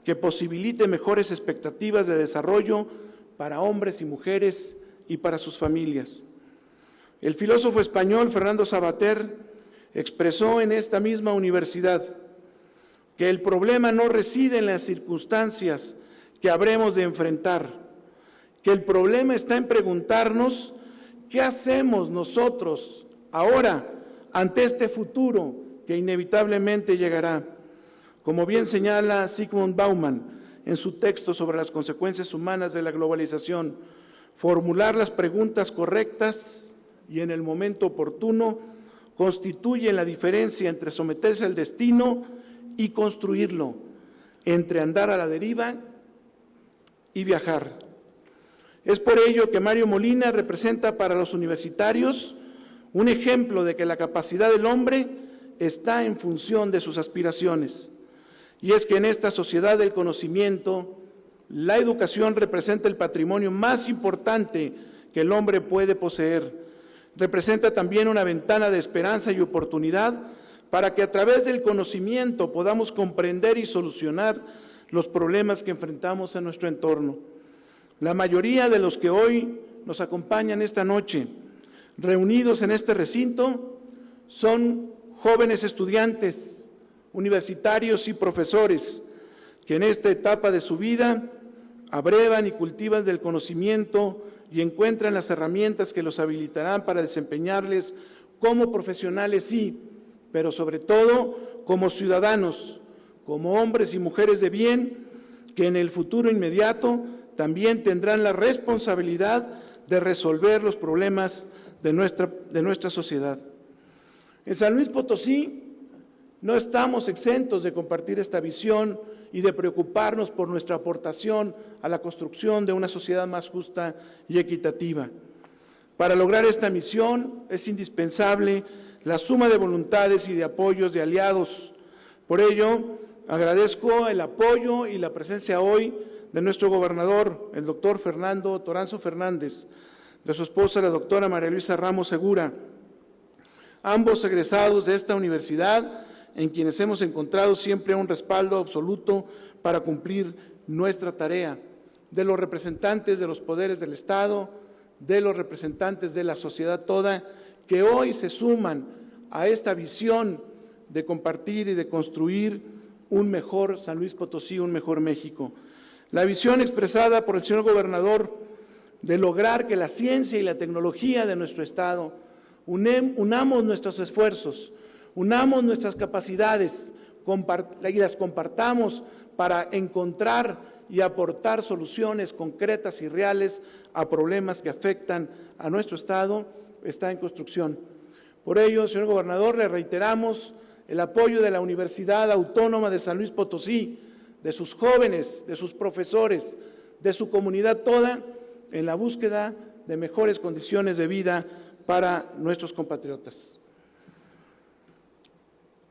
que posibilite mejores expectativas de desarrollo para hombres y mujeres y para sus familias. El filósofo español Fernando Savater expresó en esta misma universidad que el problema no reside en las circunstancias que habremos de enfrentar, que el problema está en preguntarnos qué hacemos nosotros ahora ante este futuro que inevitablemente llegará. Como bien señala Zygmunt Bauman en su texto sobre las consecuencias humanas de la globalización, formular las preguntas correctas y en el momento oportuno constituye la diferencia entre someterse al destino y construirlo, entre andar a la deriva y viajar. Es por ello que Mario Molina representa para los universitarios un ejemplo de que la capacidad del hombre está en función de sus aspiraciones. Y es que en esta sociedad del conocimiento, la educación representa el patrimonio más importante que el hombre puede poseer. Representa también una ventana de esperanza y oportunidad para que a través del conocimiento podamos comprender y solucionar los problemas que enfrentamos en nuestro entorno. La mayoría de los que hoy nos acompañan esta noche, reunidos en este recinto, son jóvenes estudiantes, universitarios y profesores que en esta etapa de su vida abrevan y cultivan del conocimiento y encuentran las herramientas que los habilitarán para desempeñarles como profesionales, sí, pero sobre todo como ciudadanos, como hombres y mujeres de bien, que en el futuro inmediato también tendrán la responsabilidad de resolver los problemas de nuestra sociedad. En San Luis Potosí no estamos exentos de compartir esta visión y de preocuparnos por nuestra aportación a la construcción de una sociedad más justa y equitativa. Para lograr esta misión es indispensable la suma de voluntades y de apoyos de aliados. Por ello, agradezco el apoyo y la presencia hoy de nuestro gobernador, el doctor Fernando Toranzo Fernández, de su esposa, la doctora María Luisa Ramos Segura, ambos egresados de esta universidad, en quienes hemos encontrado siempre un respaldo absoluto para cumplir nuestra tarea, de los representantes de los poderes del Estado, de los representantes de la sociedad toda, que hoy se suman a esta visión de compartir y de construir un mejor San Luis Potosí, un mejor México. La visión expresada por el señor gobernador de lograr que la ciencia y la tecnología de nuestro Estado unamos nuestros esfuerzos, unamos nuestras capacidades y las compartamos para encontrar y aportar soluciones concretas y reales a problemas que afectan a nuestro Estado, está en construcción. Por ello, señor gobernador, le reiteramos el apoyo de la Universidad Autónoma de San Luis Potosí, de sus jóvenes, de sus profesores, de su comunidad toda, en la búsqueda de mejores condiciones de vida para nuestros compatriotas.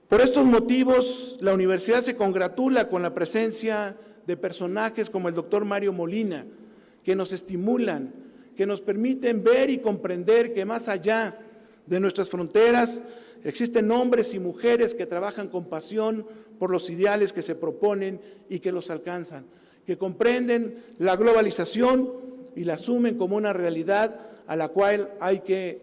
Por estos motivos, la universidad se congratula con la presencia de personajes como el doctor Mario Molina, que nos estimulan, que nos permiten ver y comprender que más allá de nuestras fronteras existen hombres y mujeres que trabajan con pasión por los ideales que se proponen y que los alcanzan, que comprenden la globalización y la asumen como una realidad a la cual hay que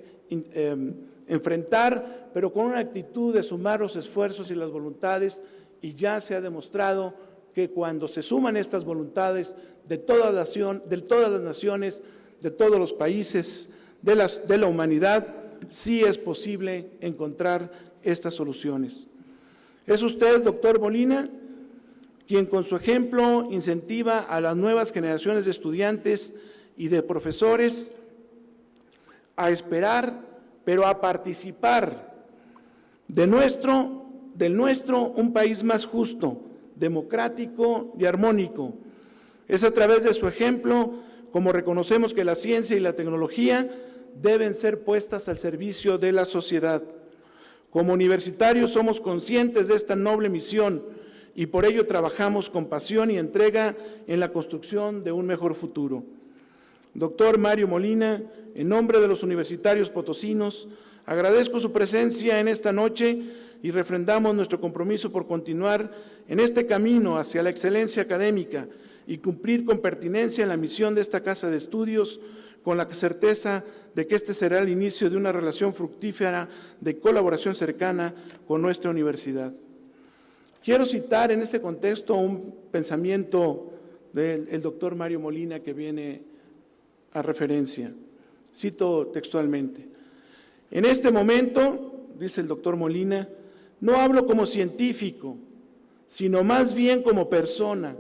enfrentar, pero con una actitud de sumar los esfuerzos y las voluntades, y ya se ha demostrado que cuando se suman estas voluntades de todas las naciones, de todos los países, de la humanidad, sí es posible encontrar estas soluciones. Es usted, doctor Molina, quien con su ejemplo incentiva a las nuevas generaciones de estudiantes y de profesores a esperar, pero a participar del nuestro un país más justo, democrático y armónico. Es a través de su ejemplo como reconocemos que la ciencia y la tecnología deben ser puestas al servicio de la sociedad. Como universitarios somos conscientes de esta noble misión y por ello trabajamos con pasión y entrega en la construcción de un mejor futuro. Doctor Mario Molina, en nombre de los universitarios potosinos, agradezco su presencia en esta noche y refrendamos nuestro compromiso por continuar en este camino hacia la excelencia académica y cumplir con pertinencia en la misión de esta Casa de Estudios, con la certeza de que este será el inicio de una relación fructífera de colaboración cercana con nuestra universidad. Quiero citar en este contexto un pensamiento del doctor Mario Molina que viene a referencia. Cito textualmente: en este momento, dice el doctor Molina, no hablo como científico, sino más bien como persona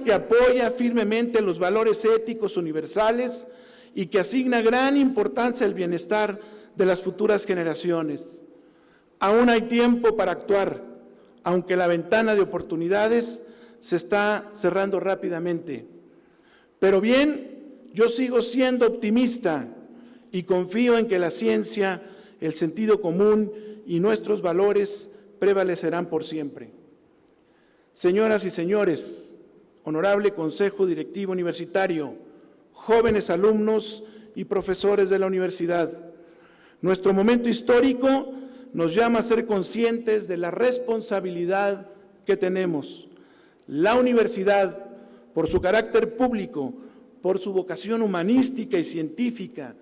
que apoya firmemente los valores éticos universales y que asigna gran importancia al bienestar de las futuras generaciones. Aún hay tiempo para actuar, aunque la ventana de oportunidades se está cerrando rápidamente. Pero bien, yo sigo siendo optimista y confío en que la ciencia, el sentido común y nuestros valores prevalecerán por siempre. Señoras y señores, honorable Consejo Directivo Universitario, jóvenes alumnos y profesores de la universidad, nuestro momento histórico nos llama a ser conscientes de la responsabilidad que tenemos. La universidad, por su carácter público, por su vocación humanística y científica,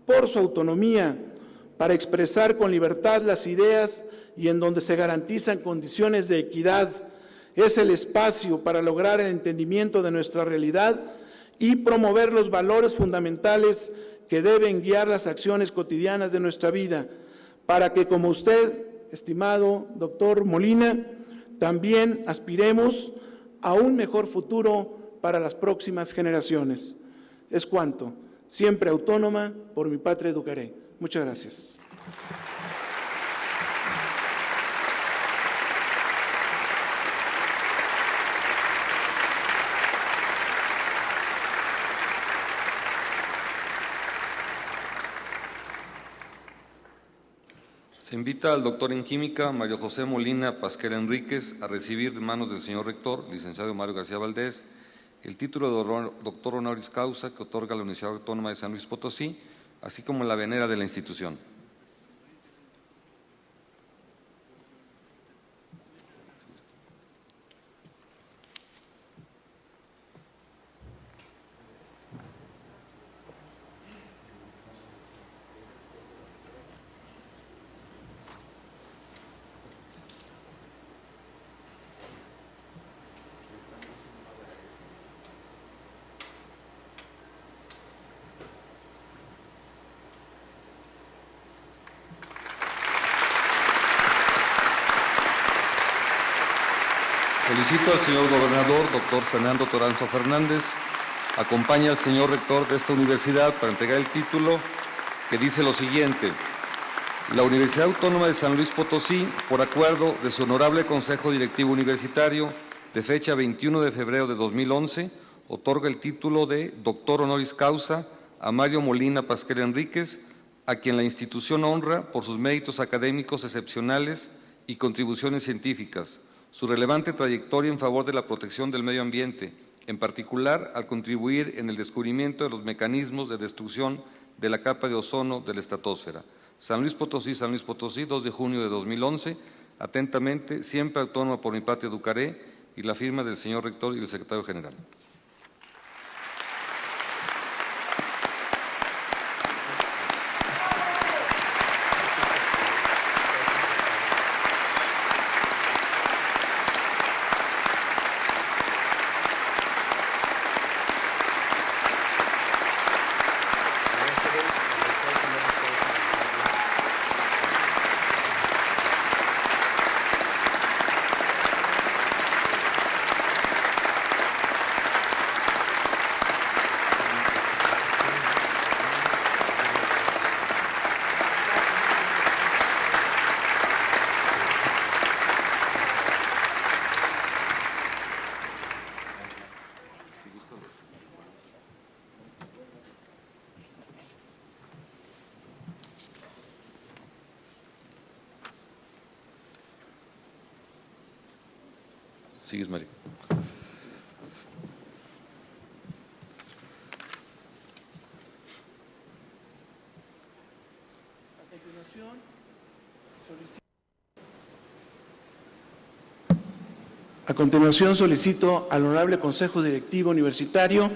por su autonomía, para expresar con libertad las ideas y en donde se garantizan condiciones de equidad, es el espacio para lograr el entendimiento de nuestra realidad y promover los valores fundamentales que deben guiar las acciones cotidianas de nuestra vida, para que, como usted, estimado doctor Molina, también aspiremos a un mejor futuro para las próximas generaciones. Es cuanto. Siempre autónoma, por mi patria educaré. Muchas gracias. Se invita al doctor en Química, Mario José Molina Pasquel Enríquez, a recibir de manos del señor rector, licenciado Mario García Valdés, el título de doctor honoris causa que otorga la Universidad Autónoma de San Luis Potosí, así como la venera de la institución. Solicito al señor gobernador, doctor Fernando Toranzo Fernández, acompañe al señor rector de esta universidad para entregar el título que dice lo siguiente: la Universidad Autónoma de San Luis Potosí, por acuerdo de su honorable Consejo Directivo Universitario, de fecha 21 de febrero de 2011, otorga el título de doctor honoris causa a Mario Molina Pasquel Enríquez, a quien la institución honra por sus méritos académicos excepcionales y contribuciones científicas, su relevante trayectoria en favor de la protección del medio ambiente, en particular al contribuir en el descubrimiento de los mecanismos de destrucción de la capa de ozono de la estratosfera. San Luis Potosí, 2 de junio de 2011. Atentamente, siempre autónoma por mi patria educaré, y la firma del señor rector y del secretario general. Sigues, Mario. A continuación solicito al Honorable Consejo Directivo Universitario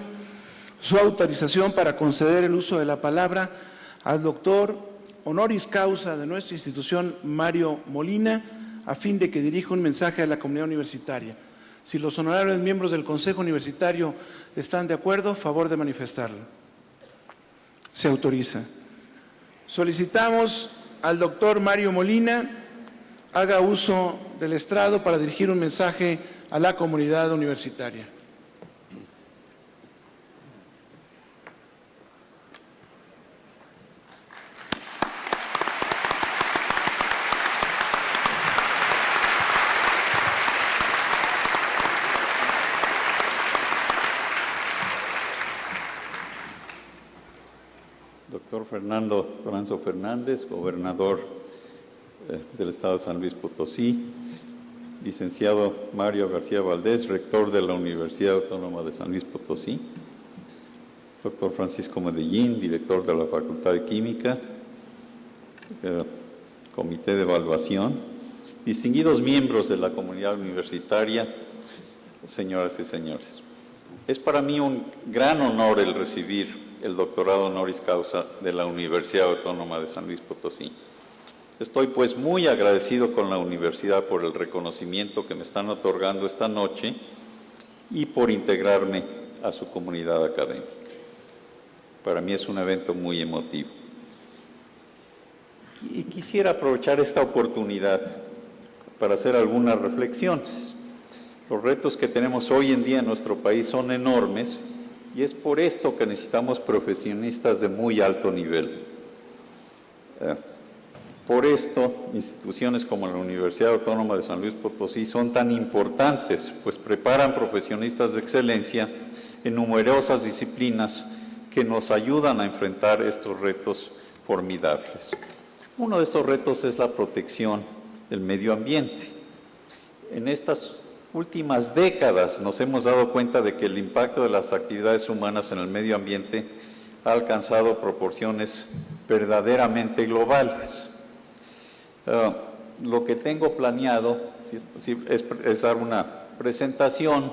su autorización para conceder el uso de la palabra al doctor honoris causa de nuestra institución, Mario Molina, a fin de que dirija un mensaje a la comunidad universitaria. Si los honorables miembros del Consejo Universitario están de acuerdo, favor de manifestarlo. Se autoriza. Solicitamos al doctor Mario Molina haga uso del estrado para dirigir un mensaje a la comunidad universitaria. Doctor Fernando Toranzo Fernández, gobernador del Estado de San Luis Potosí, licenciado Mario García Valdés, rector de la Universidad Autónoma de San Luis Potosí, doctor Francisco Medellín, director de la Facultad de Química, Comité de Evaluación, distinguidos miembros de la comunidad universitaria, señoras y señores. Es para mí un gran honor el recibir el doctorado honoris causa de la Universidad Autónoma de San Luis Potosí. Estoy pues muy agradecido con la universidad por el reconocimiento que me están otorgando esta noche y por integrarme a su comunidad académica. Para mí es un evento muy emotivo. Y quisiera aprovechar esta oportunidad para hacer algunas reflexiones. Los retos que tenemos hoy en día en nuestro país son enormes y es por esto que necesitamos profesionistas de muy alto nivel. Por esto, instituciones como la Universidad Autónoma de San Luis Potosí son tan importantes, pues preparan profesionistas de excelencia en numerosas disciplinas que nos ayudan a enfrentar estos retos formidables. Uno de estos retos es la protección del medio ambiente. En estas últimas décadas nos hemos dado cuenta de que el impacto de las actividades humanas en el medio ambiente ha alcanzado proporciones verdaderamente globales. Lo que tengo planeado es dar una presentación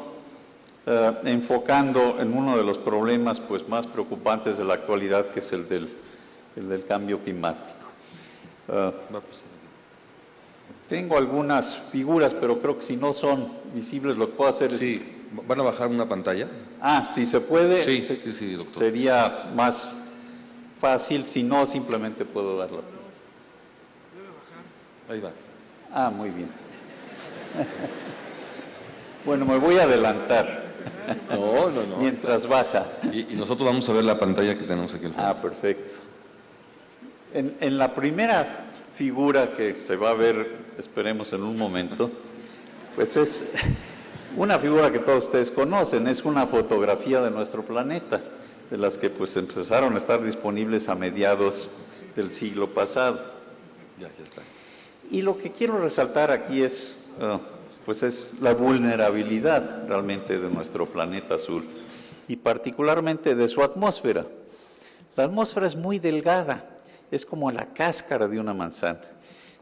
enfocando en uno de los problemas pues, más preocupantes de la actualidad, que es el del cambio climático. Tengo algunas figuras, pero creo que si no son visibles lo que puedo hacer Sí, ¿van a bajar una pantalla? si se puede, Sí, doctor. sería más fácil, si no, simplemente puedo darla. Ahí va. Muy bien. Bueno, me voy a adelantar. No. Mientras baja. Y nosotros vamos a ver la pantalla que tenemos aquí al frente. Perfecto. En la primera figura que se va a ver, esperemos en un momento, pues es una figura que todos ustedes conocen, es una fotografía de nuestro planeta, de las que pues empezaron a estar disponibles a mediados del siglo pasado. Ya está. Y lo que quiero resaltar aquí es la vulnerabilidad realmente de nuestro planeta azul y particularmente de su atmósfera. La atmósfera es muy delgada, es como la cáscara de una manzana.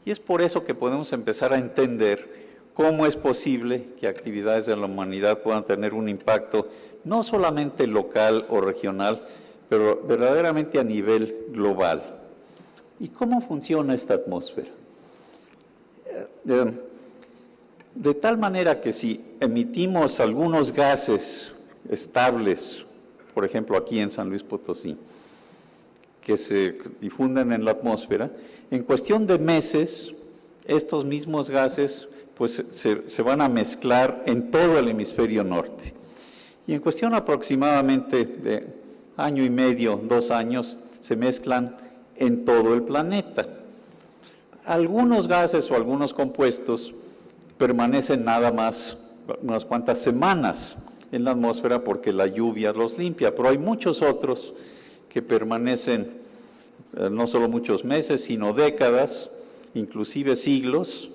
Y es por eso que podemos empezar a entender cómo es posible que actividades de la humanidad puedan tener un impacto no solamente local o regional, pero verdaderamente a nivel global. ¿Y cómo funciona esta atmósfera? De tal manera que si emitimos algunos gases estables, por ejemplo aquí en San Luis Potosí, que se difunden en la atmósfera, en cuestión de meses, estos mismos gases pues, se van a mezclar en todo el hemisferio norte. Y en cuestión aproximadamente de año y medio, 2 años, se mezclan en todo el planeta. Algunos gases o algunos compuestos permanecen nada más unas cuantas semanas en la atmósfera porque la lluvia los limpia, pero hay muchos otros que permanecen no solo muchos meses, sino décadas, inclusive siglos,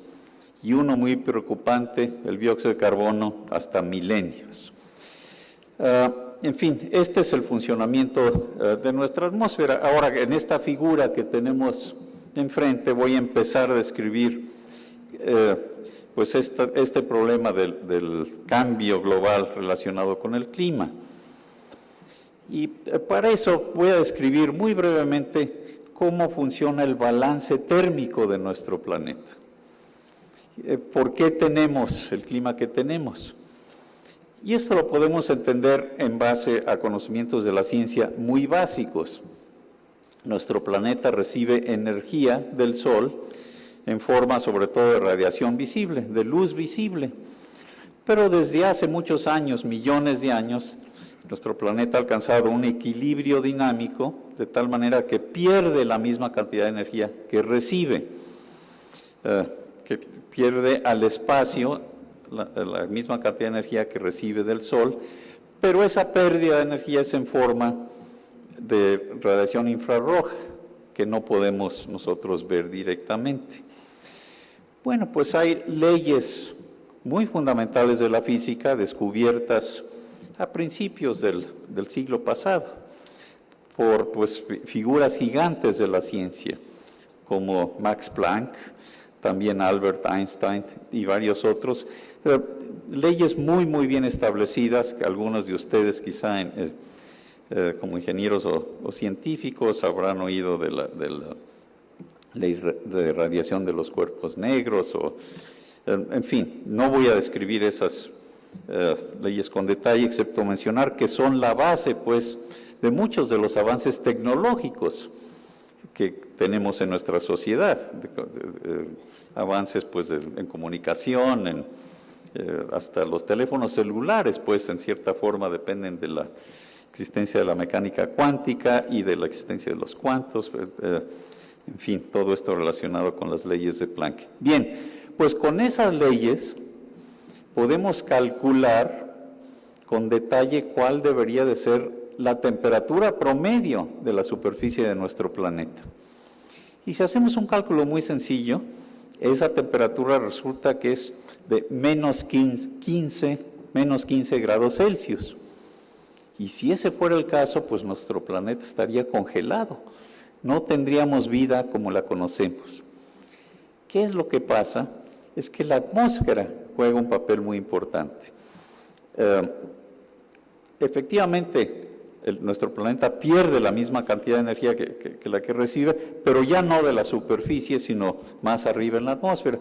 y uno muy preocupante, el dióxido de carbono, hasta milenios. En fin, este es el funcionamiento de nuestra atmósfera. Ahora, en esta figura que tenemos enfrente, voy a empezar a describir pues este problema del cambio global relacionado con el clima. Y para eso voy a describir muy brevemente cómo funciona el balance térmico de nuestro planeta. ¿Por qué tenemos el clima que tenemos? Y esto lo podemos entender en base a conocimientos de la ciencia muy básicos. Nuestro planeta recibe energía del Sol en forma sobre todo de radiación visible, de luz visible. Pero desde hace muchos años, millones de años, nuestro planeta ha alcanzado un equilibrio dinámico de tal manera que pierde la misma cantidad de energía que recibe, que pierde al espacio la misma cantidad de energía que recibe del Sol, pero esa pérdida de energía es en forma de radiación infrarroja que no podemos nosotros ver directamente. Bueno, pues hay leyes muy fundamentales de la física descubiertas a principios del siglo pasado por figuras gigantes de la ciencia como Max Planck, también Albert Einstein y varios otros, leyes muy bien establecidas que algunos de ustedes quizá como ingenieros o científicos habrán oído de la ley de radiación de los cuerpos negros, en fin, no voy a describir esas leyes con detalle, excepto mencionar que son la base, pues, de muchos de los avances tecnológicos que tenemos en nuestra sociedad, avances, pues, en comunicación, hasta los teléfonos celulares, pues, en cierta forma dependen de la existencia de la mecánica cuántica y de la existencia de los cuantos, en fin, todo esto relacionado con las leyes de Planck. Bien, pues con esas leyes podemos calcular con detalle cuál debería de ser la temperatura promedio de la superficie de nuestro planeta. Y si hacemos un cálculo muy sencillo, esa temperatura resulta que es de menos 15 grados Celsius. Y si ese fuera el caso, pues nuestro planeta estaría congelado. No tendríamos vida como la conocemos. ¿Qué es lo que pasa? Es que la atmósfera juega un papel muy importante. Efectivamente, nuestro planeta pierde la misma cantidad de energía que la que recibe, pero ya no de la superficie, sino más arriba en la atmósfera.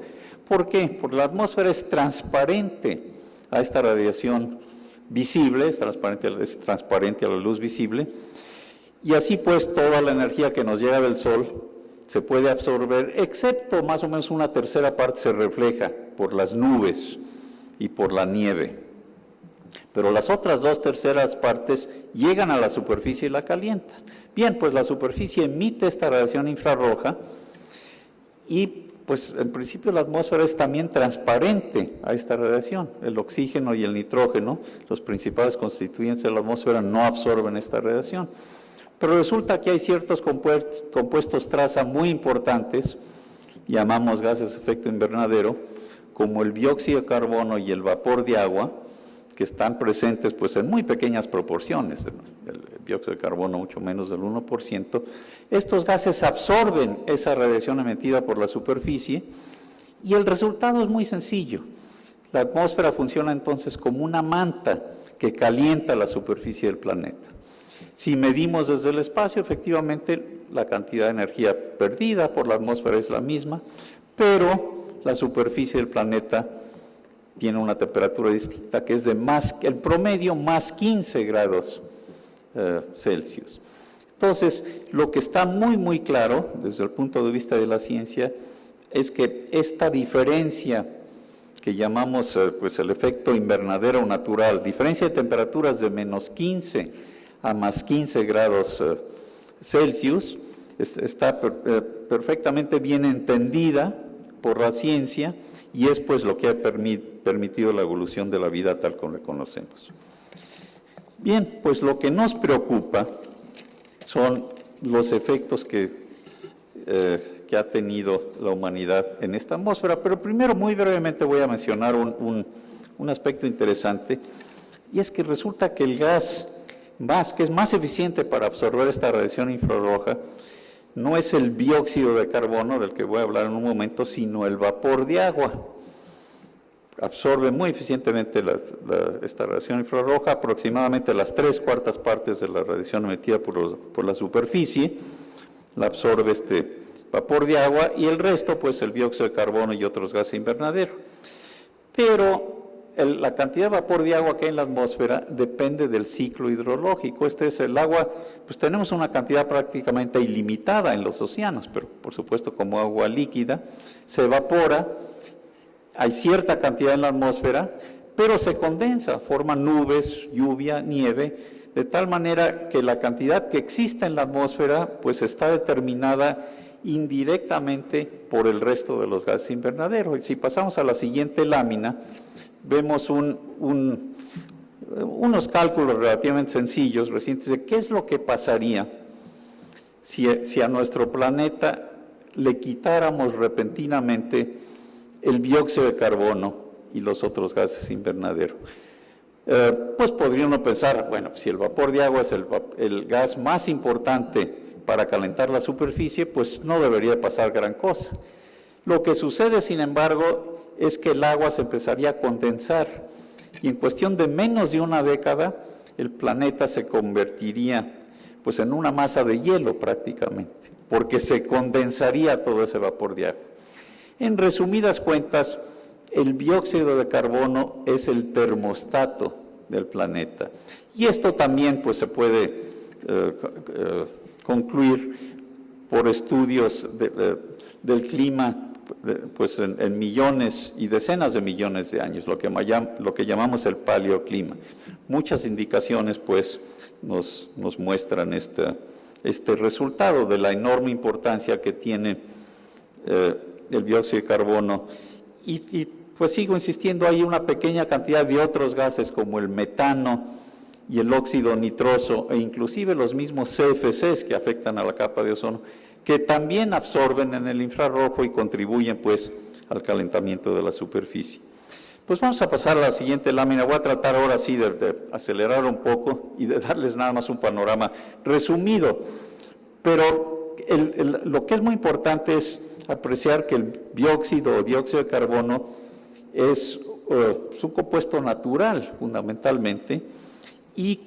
¿Por qué? Porque la atmósfera es transparente a esta radiación visible, es transparente a la luz visible, y así pues toda la energía que nos llega del Sol se puede absorber, excepto más o menos una tercera parte se refleja por las nubes y por la nieve. Pero las otras 2/3 partes llegan a la superficie y la calientan. Bien, pues la superficie emite esta radiación infrarroja y pues en principio la atmósfera es también transparente a esta radiación. El oxígeno y el nitrógeno, los principales constituyentes de la atmósfera, no absorben esta radiación. Pero resulta que hay ciertos compuestos traza muy importantes, llamamos gases de efecto invernadero, como el dióxido de carbono y el vapor de agua, que están presentes pues en muy pequeñas proporciones, el dióxido de carbono mucho menos del 1%, estos gases absorben esa radiación emitida por la superficie y el resultado es muy sencillo. La atmósfera funciona entonces como una manta que calienta la superficie del planeta. Si medimos desde el espacio, efectivamente la cantidad de energía perdida por la atmósfera es la misma, pero la superficie del planeta tiene una temperatura distinta, que es de el promedio más 15 grados Celsius. Entonces, lo que está muy claro desde el punto de vista de la ciencia es que esta diferencia que llamamos pues el efecto invernadero natural, diferencia de temperaturas de menos 15 a más 15 grados Celsius, está perfectamente bien entendida por la ciencia y es pues lo que ha permitido la evolución de la vida tal como la conocemos. Bien, pues lo que nos preocupa son los efectos que ha tenido la humanidad en esta atmósfera, pero primero muy brevemente voy a mencionar un aspecto interesante, y es que resulta que el gas que es más eficiente para absorber esta radiación infrarroja no es el dióxido de carbono, del que voy a hablar en un momento, sino el vapor de agua. Absorbe muy eficientemente esta radiación infrarroja, aproximadamente las 3/4 partes de la radiación emitida por la superficie, la absorbe este vapor de agua, y el resto, pues el dióxido de carbono y otros gases invernadero. Pero la cantidad de vapor de agua que hay en la atmósfera depende del ciclo hidrológico. Este es el agua, pues tenemos una cantidad prácticamente ilimitada en los océanos, pero por supuesto como agua líquida, se evapora, hay cierta cantidad en la atmósfera, pero se condensa, forma nubes, lluvia, nieve, de tal manera que la cantidad que existe en la atmósfera pues está determinada indirectamente por el resto de los gases invernaderos. Y si pasamos a la siguiente lámina, vemos unos cálculos relativamente sencillos, recientes, de qué es lo que pasaría si a nuestro planeta le quitáramos repentinamente el dióxido de carbono y los otros gases invernadero. Pues podría uno pensar, bueno, si el vapor de agua es el gas más importante para calentar la superficie, pues no debería pasar gran cosa. Lo que sucede, sin embargo, es que el agua se empezaría a condensar y en cuestión de menos de una década el planeta se convertiría pues en una masa de hielo prácticamente, porque se condensaría todo ese vapor de agua. En resumidas cuentas, el dióxido de carbono es el termostato del planeta y esto también pues se puede concluir por estudios del clima pues en millones y decenas de millones de años, lo que llamamos el paleoclima. Muchas indicaciones pues nos muestran este resultado de la enorme importancia que tiene el dióxido de carbono y pues sigo insistiendo, hay una pequeña cantidad de otros gases como el metano y el óxido nitroso e inclusive los mismos CFCs que afectan a la capa de ozono, que también absorben en el infrarrojo y contribuyen pues al calentamiento de la superficie. Pues vamos a pasar a la siguiente lámina. Voy a tratar ahora sí de acelerar un poco y de darles nada más un panorama resumido, pero lo que es muy importante es apreciar que el dióxido o dióxido de carbono es un compuesto natural fundamentalmente y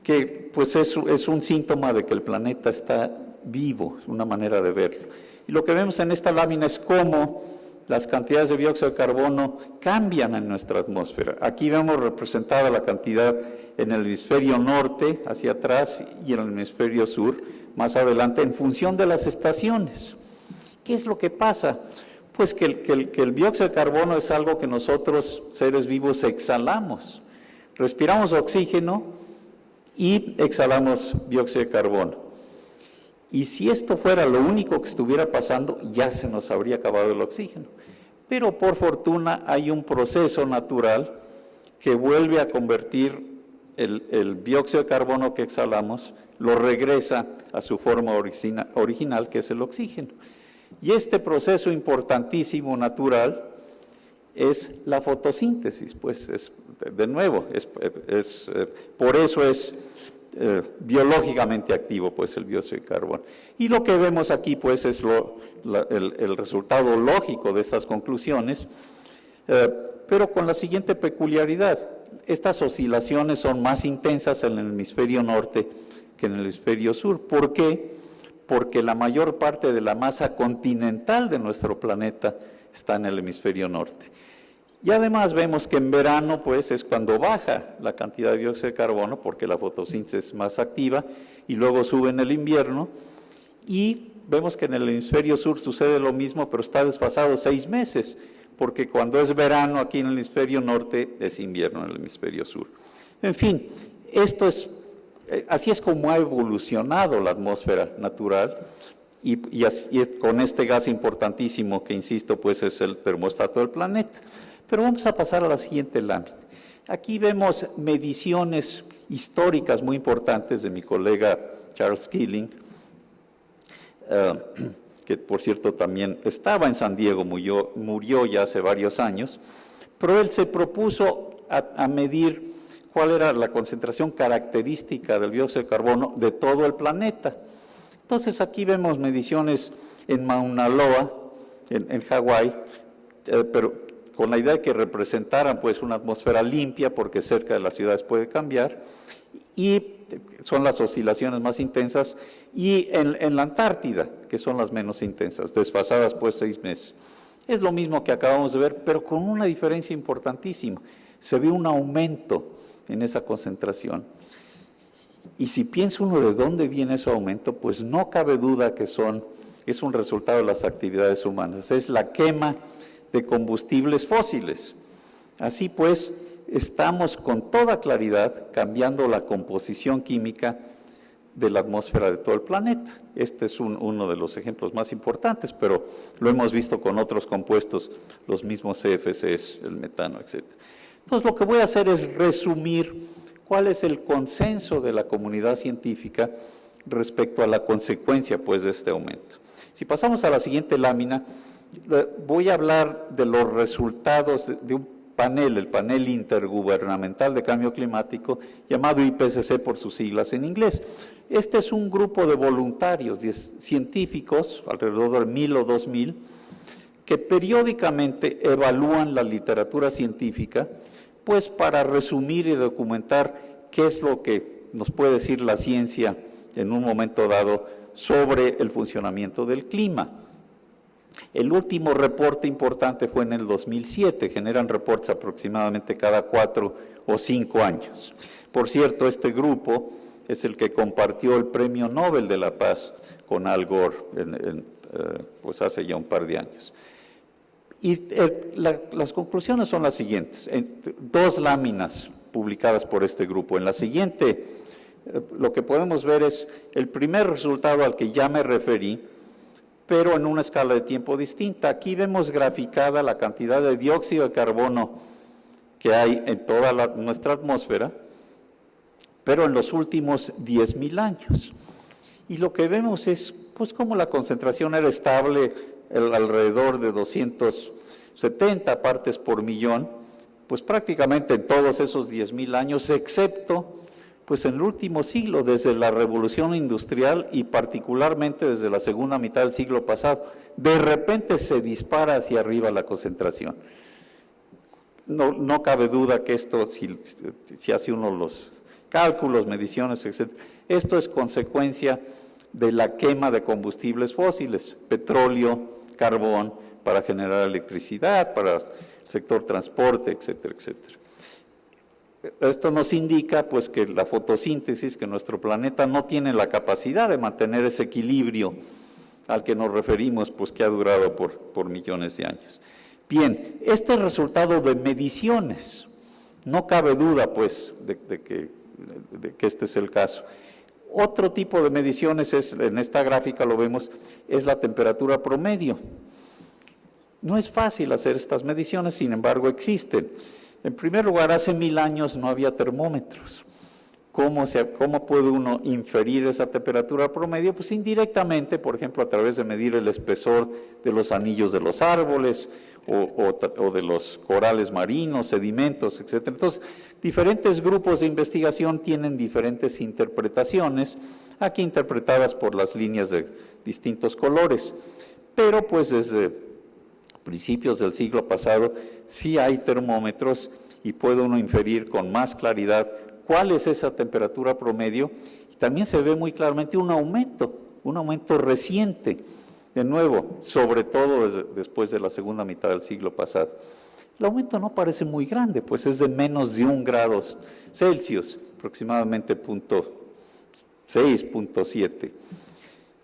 que pues es un síntoma de que el planeta está vivo, es una manera de verlo. Y lo que vemos en esta lámina es cómo las cantidades de dióxido de carbono cambian en nuestra atmósfera. Aquí vemos representada la cantidad en el hemisferio norte, hacia atrás, y en el hemisferio sur, más adelante, en función de las estaciones. ¿Qué es lo que pasa? Pues que el dióxido de carbono es algo que nosotros, seres vivos, exhalamos. Respiramos oxígeno y exhalamos dióxido de carbono. Y si esto fuera lo único que estuviera pasando, ya se nos habría acabado el oxígeno. Pero por fortuna hay un proceso natural que vuelve a convertir el dióxido de carbono que exhalamos, lo regresa a su forma original, que es el oxígeno. Y este proceso importantísimo natural es la fotosíntesis, pues por eso es biológicamente activo pues el dióxido de carbono. Y lo que vemos aquí pues es el resultado lógico de estas conclusiones, pero con la siguiente peculiaridad: estas oscilaciones son más intensas en el hemisferio norte que en el hemisferio sur. ¿Por qué? Porque la mayor parte de la masa continental de nuestro planeta está en el hemisferio norte. Y además vemos que en verano pues es cuando baja la cantidad de dióxido de carbono, porque la fotosíntesis es más activa, y luego sube en el invierno, y vemos que en el hemisferio sur sucede lo mismo, pero está desfasado 6 meses, porque cuando es verano aquí en el hemisferio norte es invierno en el hemisferio sur. En fin, así es como ha evolucionado la atmósfera natural, y con este gas importantísimo que, insisto, pues es el termostato del planeta. Pero vamos a pasar a la siguiente lámina. Aquí vemos mediciones históricas muy importantes de mi colega Charles Keeling, que por cierto también estaba en San Diego, murió ya hace varios años, pero él se propuso a medir cuál era la concentración característica del dióxido de carbono de todo el planeta. Entonces aquí vemos mediciones en Mauna Loa, en Hawái, pero con la idea de que representaran pues una atmósfera limpia, porque cerca de las ciudades puede cambiar, y son las oscilaciones más intensas, y en la Antártida, que son las menos intensas, desfasadas pues 6 meses. Es lo mismo que acabamos de ver, pero con una diferencia importantísima. Se ve un aumento en esa concentración. Y si piensa uno de dónde viene ese aumento, pues no cabe duda que es un resultado de las actividades humanas. Es la quema de combustibles fósiles. Así pues, estamos con toda claridad cambiando la composición química de la atmósfera de todo el planeta. Este es uno de los ejemplos más importantes, pero lo hemos visto con otros compuestos, los mismos CFCs, el metano, etc. Entonces, lo que voy a hacer es resumir cuál es el consenso de la comunidad científica respecto a la consecuencia pues, de este aumento. Si pasamos a la siguiente lámina, voy a hablar de los resultados de un panel, el Panel Intergubernamental de Cambio Climático, llamado IPCC por sus siglas en inglés. Este es un grupo de voluntarios, científicos, alrededor de 1,000 o 2,000, que periódicamente evalúan la literatura científica, pues para resumir y documentar qué es lo que nos puede decir la ciencia en un momento dado sobre el funcionamiento del clima. El último reporte importante fue en el 2007, generan reportes aproximadamente cada 4 o 5 años. Por cierto, este grupo es el que compartió el Premio Nobel de la Paz con Al Gore, pues hace ya un par de años. Y las conclusiones son las siguientes, 2 láminas publicadas por este grupo. En la siguiente, lo que podemos ver es el primer resultado al que ya me referí, pero en una escala de tiempo distinta. Aquí vemos graficada la cantidad de dióxido de carbono que hay en toda nuestra atmósfera, pero en los últimos 10,000 años. Y lo que vemos es, pues, cómo la concentración era estable alrededor de 270 partes por millón, pues prácticamente en todos esos 10,000 años, excepto pues en el último siglo, desde la Revolución Industrial y particularmente desde la segunda mitad del siglo pasado. De repente se dispara hacia arriba la concentración. No cabe duda que esto, si hace uno los cálculos, mediciones, etc., esto es consecuencia de la quema de combustibles fósiles, petróleo, carbón, para generar electricidad, para el sector transporte, etcétera, etcétera. Esto nos indica pues que la fotosíntesis, que nuestro planeta no tiene la capacidad de mantener ese equilibrio al que nos referimos, pues que ha durado por millones de años. Bien, este es resultado de mediciones, no cabe duda pues de que este es el caso. Otro tipo de mediciones es, en esta gráfica lo vemos, es la temperatura promedio. No es fácil hacer estas mediciones, sin embargo existen. En primer lugar, hace 1000 años no había termómetros. ¿Cómo puede uno inferir esa temperatura promedio? Pues indirectamente, por ejemplo, a través de medir el espesor de los anillos de los árboles o de los corales marinos, sedimentos, etc. Entonces, diferentes grupos de investigación tienen diferentes interpretaciones, aquí interpretadas por las líneas de distintos colores. Pero pues desde principios del siglo pasado, sí hay termómetros y puede uno inferir con más claridad cuál es esa temperatura promedio. Y también se ve muy claramente un aumento reciente, de nuevo, sobre todo después de la segunda mitad del siglo pasado. El aumento no parece muy grande, pues es de menos de 1 grado Celsius, aproximadamente 0.6, 0.7.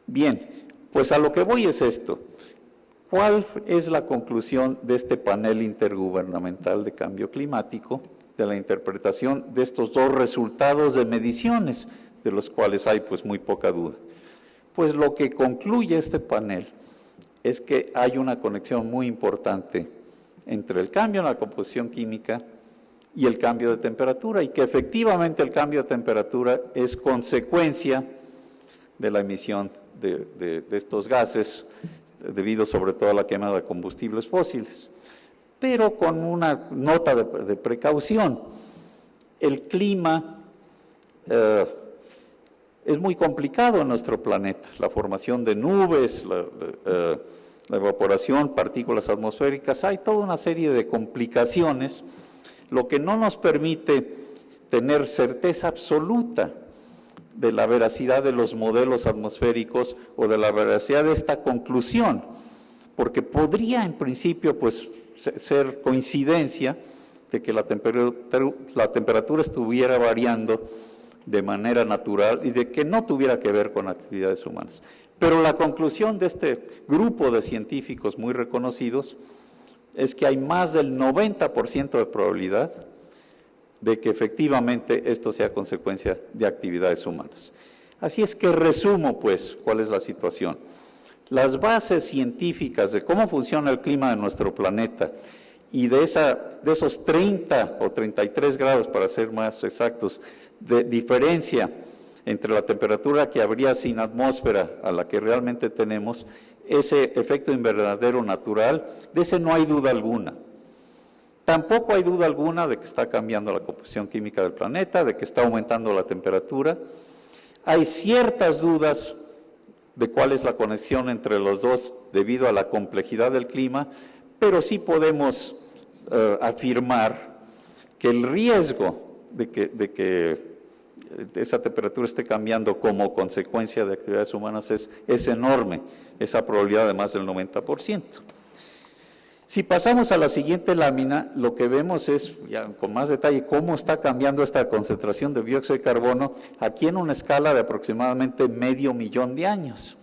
Bien, pues a lo que voy es esto. ¿Cuál es la conclusión de este panel intergubernamental de cambio climático, de la interpretación de estos dos resultados de mediciones, de los cuales hay pues muy poca duda? Pues lo que concluye este panel es que hay una conexión muy importante entre el cambio en la composición química y el cambio de temperatura, y que efectivamente el cambio de temperatura es consecuencia de la emisión de estos gases, debido sobre todo a la quema de combustibles fósiles. Pero con una nota de precaución, el clima es muy complicado en nuestro planeta. La formación de nubes, la evaporación, partículas atmosféricas, hay toda una serie de complicaciones, lo que no nos permite tener certeza absoluta de la veracidad de los modelos atmosféricos o de la veracidad de esta conclusión, porque podría en principio pues ser coincidencia de que la temperatura estuviera variando de manera natural y de que no tuviera que ver con actividades humanas. Pero la conclusión de este grupo de científicos muy reconocidos es que hay más del 90% de probabilidad de que efectivamente esto sea consecuencia de actividades humanas. Así es que resumo, pues, cuál es la situación. Las bases científicas de cómo funciona el clima de nuestro planeta y de esos 30 o 33 grados, para ser más exactos, de diferencia entre la temperatura que habría sin atmósfera a la que realmente tenemos, ese efecto invernadero natural, de ese no hay duda alguna. Tampoco hay duda alguna de que está cambiando la composición química del planeta, de que está aumentando la temperatura. Hay ciertas dudas de cuál es la conexión entre los dos debido a la complejidad del clima, pero sí podemos afirmar que el riesgo de que esa temperatura esté cambiando como consecuencia de actividades humanas es enorme, esa probabilidad de más del 90%. Si pasamos a la siguiente lámina, lo que vemos es, ya con más detalle, cómo está cambiando esta concentración de dióxido de carbono aquí en una escala de aproximadamente 500,000 de años.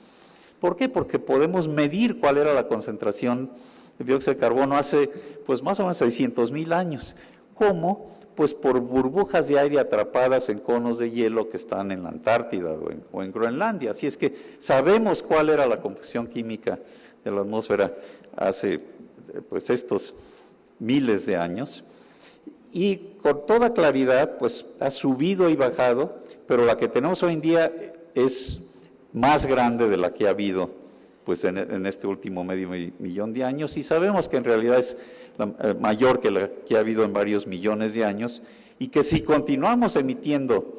¿Por qué? Porque podemos medir cuál era la concentración de dióxido de carbono hace pues más o menos 600,000 años. ¿Cómo? Pues por burbujas de aire atrapadas en conos de hielo que están en la Antártida o en Groenlandia. Así es que sabemos cuál era la composición química de la atmósfera hace pues estos miles de años, y con toda claridad pues ha subido y bajado, pero la que tenemos hoy en día es más grande de la que ha habido pues en este último medio millón de años, y sabemos que en realidad es mayor que la que ha habido en varios millones de años, y que si continuamos emitiendo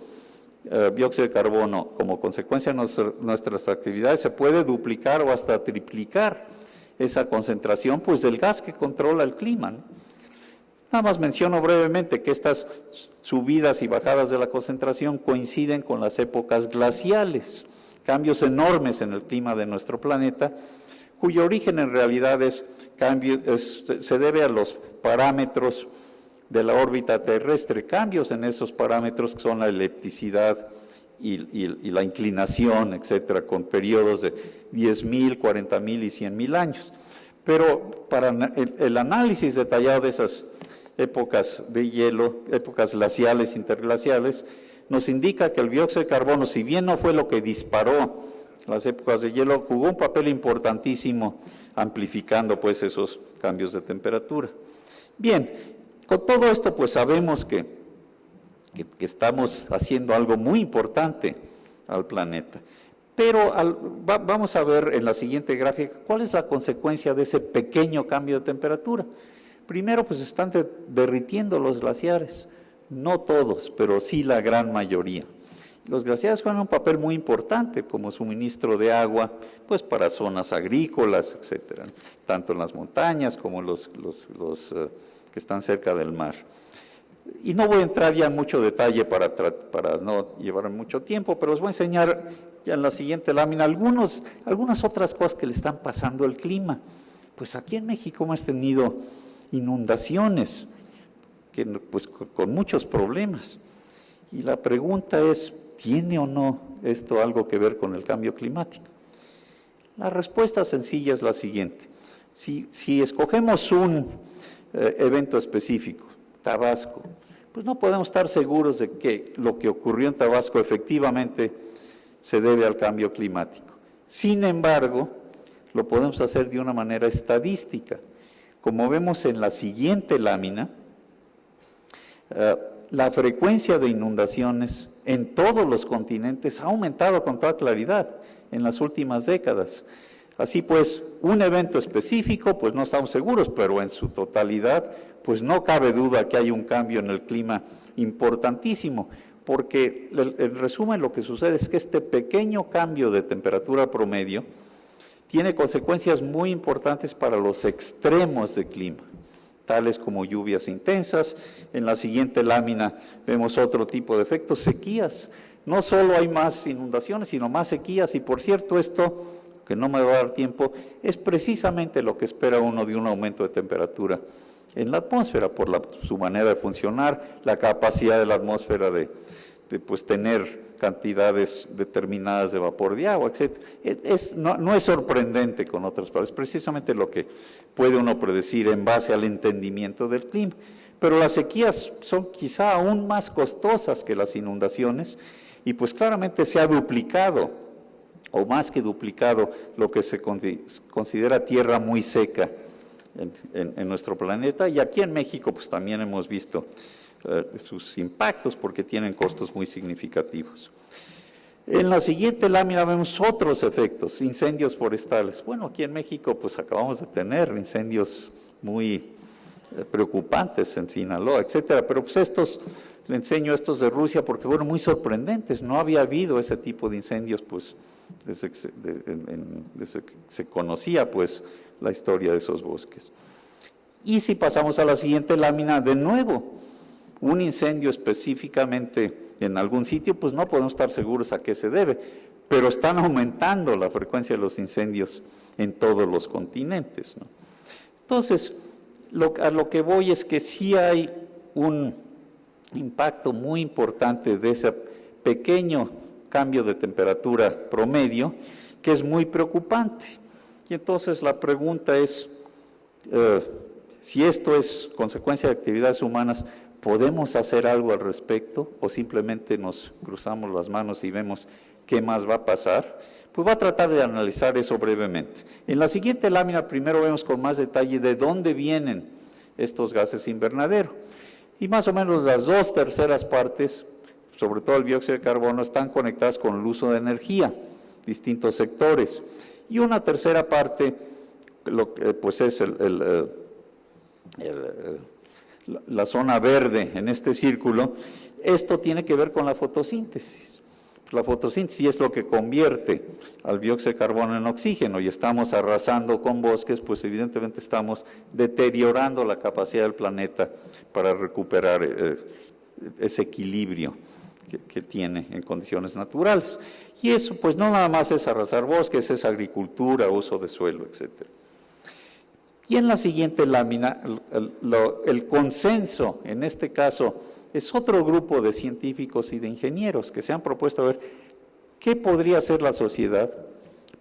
dióxido de carbono como consecuencia de nuestras actividades, se puede duplicar o hasta triplicar esa concentración pues del gas que controla el clima, ¿no? Nada más menciono brevemente que estas subidas y bajadas de la concentración coinciden con las épocas glaciales, cambios enormes en el clima de nuestro planeta, cuyo origen en realidad se debe a los parámetros de la órbita terrestre, cambios en esos parámetros que son la elipticidad y la inclinación, etcétera, con periodos de 10.000, 40.000 y 100.000 años. Pero para el análisis detallado de esas épocas de hielo, épocas glaciales, interglaciales, nos indica que el dióxido de carbono, si bien no fue lo que disparó las épocas de hielo, jugó un papel importantísimo amplificando pues esos cambios de temperatura. Bien, con todo esto pues sabemos que estamos haciendo algo muy importante al planeta. Pero vamos a ver en la siguiente gráfica cuál es la consecuencia de ese pequeño cambio de temperatura. Primero, pues están derritiendo los glaciares, no todos, pero sí la gran mayoría. Los glaciares juegan un papel muy importante como suministro de agua, pues para zonas agrícolas, etcétera, tanto en las montañas como los que están cerca del mar. Y no voy a entrar ya en mucho detalle para no llevar mucho tiempo, pero os voy a enseñar ya en la siguiente lámina algunas otras cosas que le están pasando al clima. Pues aquí en México hemos tenido inundaciones, pues con muchos problemas. Y la pregunta es, ¿tiene o no esto algo que ver con el cambio climático? La respuesta sencilla es la siguiente. Si escogemos un evento específico, Tabasco, pues no podemos estar seguros de que lo que ocurrió en Tabasco efectivamente se debe al cambio climático. Sin embargo, lo podemos hacer de una manera estadística. Como vemos en la siguiente lámina, la frecuencia de inundaciones en todos los continentes ha aumentado con toda claridad en las últimas décadas. Así pues, un evento específico, pues no estamos seguros, pero en su totalidad, pues no cabe duda que hay un cambio en el clima importantísimo, porque en resumen lo que sucede es que este pequeño cambio de temperatura promedio tiene consecuencias muy importantes para los extremos de clima, tales como lluvias intensas. En la siguiente lámina vemos otro tipo de efectos, sequías. No solo hay más inundaciones, sino más sequías, y por cierto esto, que no me va a dar tiempo, es precisamente lo que espera uno de un aumento de temperatura en la atmósfera, por su manera de funcionar, la capacidad de la atmósfera de pues tener cantidades determinadas de vapor de agua, etc. No es sorprendente, con otras palabras, es precisamente lo que puede uno predecir en base al entendimiento del clima. Pero las sequías son quizá aún más costosas que las inundaciones, y pues claramente se ha duplicado, o más que duplicado, lo que se considera tierra muy seca en nuestro planeta, y aquí en México pues también hemos visto sus impactos porque tienen costos muy significativos. En la siguiente lámina vemos otros efectos, incendios forestales. Bueno, aquí en México pues acabamos de tener incendios muy preocupantes en Sinaloa, etcétera, pero pues le enseño estos de Rusia porque fueron muy sorprendentes. No había habido ese tipo de incendios pues desde que se conocía pues la historia de esos bosques. Y si pasamos a la siguiente lámina, de nuevo, un incendio específicamente en algún sitio, pues no podemos estar seguros a qué se debe, pero están aumentando la frecuencia de los incendios en todos los continentes, ¿no? Entonces, a lo que voy es que sí hay un impacto muy importante de ese pequeño cambio de temperatura promedio, que es muy preocupante. Y entonces la pregunta es, si esto es consecuencia de actividades humanas, ¿podemos hacer algo al respecto o simplemente nos cruzamos las manos y vemos qué más va a pasar? Pues voy a tratar de analizar eso brevemente. En la siguiente lámina primero vemos con más detalle de dónde vienen estos gases invernadero. Y más o menos las 2/3 partes, sobre todo el dióxido de carbono, están conectadas con el uso de energía. distintos sectores. Y una tercera parte, lo que pues es la zona verde en este círculo. Esto tiene que ver con la fotosíntesis. La fotosíntesis es lo que convierte al dióxido de carbono en oxígeno, y estamos arrasando con bosques, pues evidentemente estamos deteriorando la capacidad del planeta para recuperar ese equilibrio que tiene en condiciones naturales. Y eso pues no nada más es arrasar bosques, es agricultura, uso de suelo, etcétera. Y en la siguiente lámina, el consenso, en este caso, es otro grupo de científicos y de ingenieros que se han propuesto a ver qué podría hacer la sociedad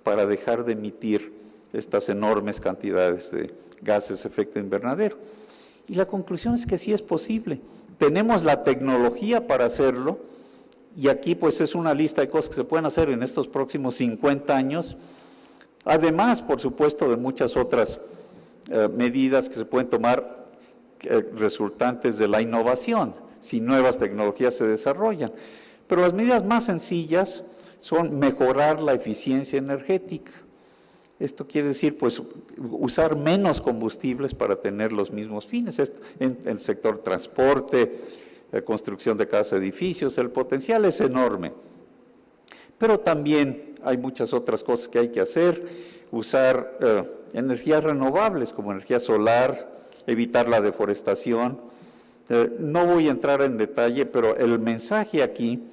para dejar de emitir estas enormes cantidades de gases de efecto invernadero. Y la conclusión es que sí es posible. Tenemos la tecnología para hacerlo, y aquí pues es una lista de cosas que se pueden hacer en estos próximos 50 años, además, por supuesto, de muchas otras medidas que se pueden tomar resultantes de la innovación, si nuevas tecnologías se desarrollan. Pero las medidas más sencillas son mejorar la eficiencia energética. Esto quiere decir, pues, usar menos combustibles para tener los mismos fines. En el sector transporte, construcción de casas, edificios, el potencial es enorme. Pero también hay muchas otras cosas que hay que hacer, usar energías renovables como energía solar, evitar la deforestación. No voy a entrar en detalle, pero el mensaje aquí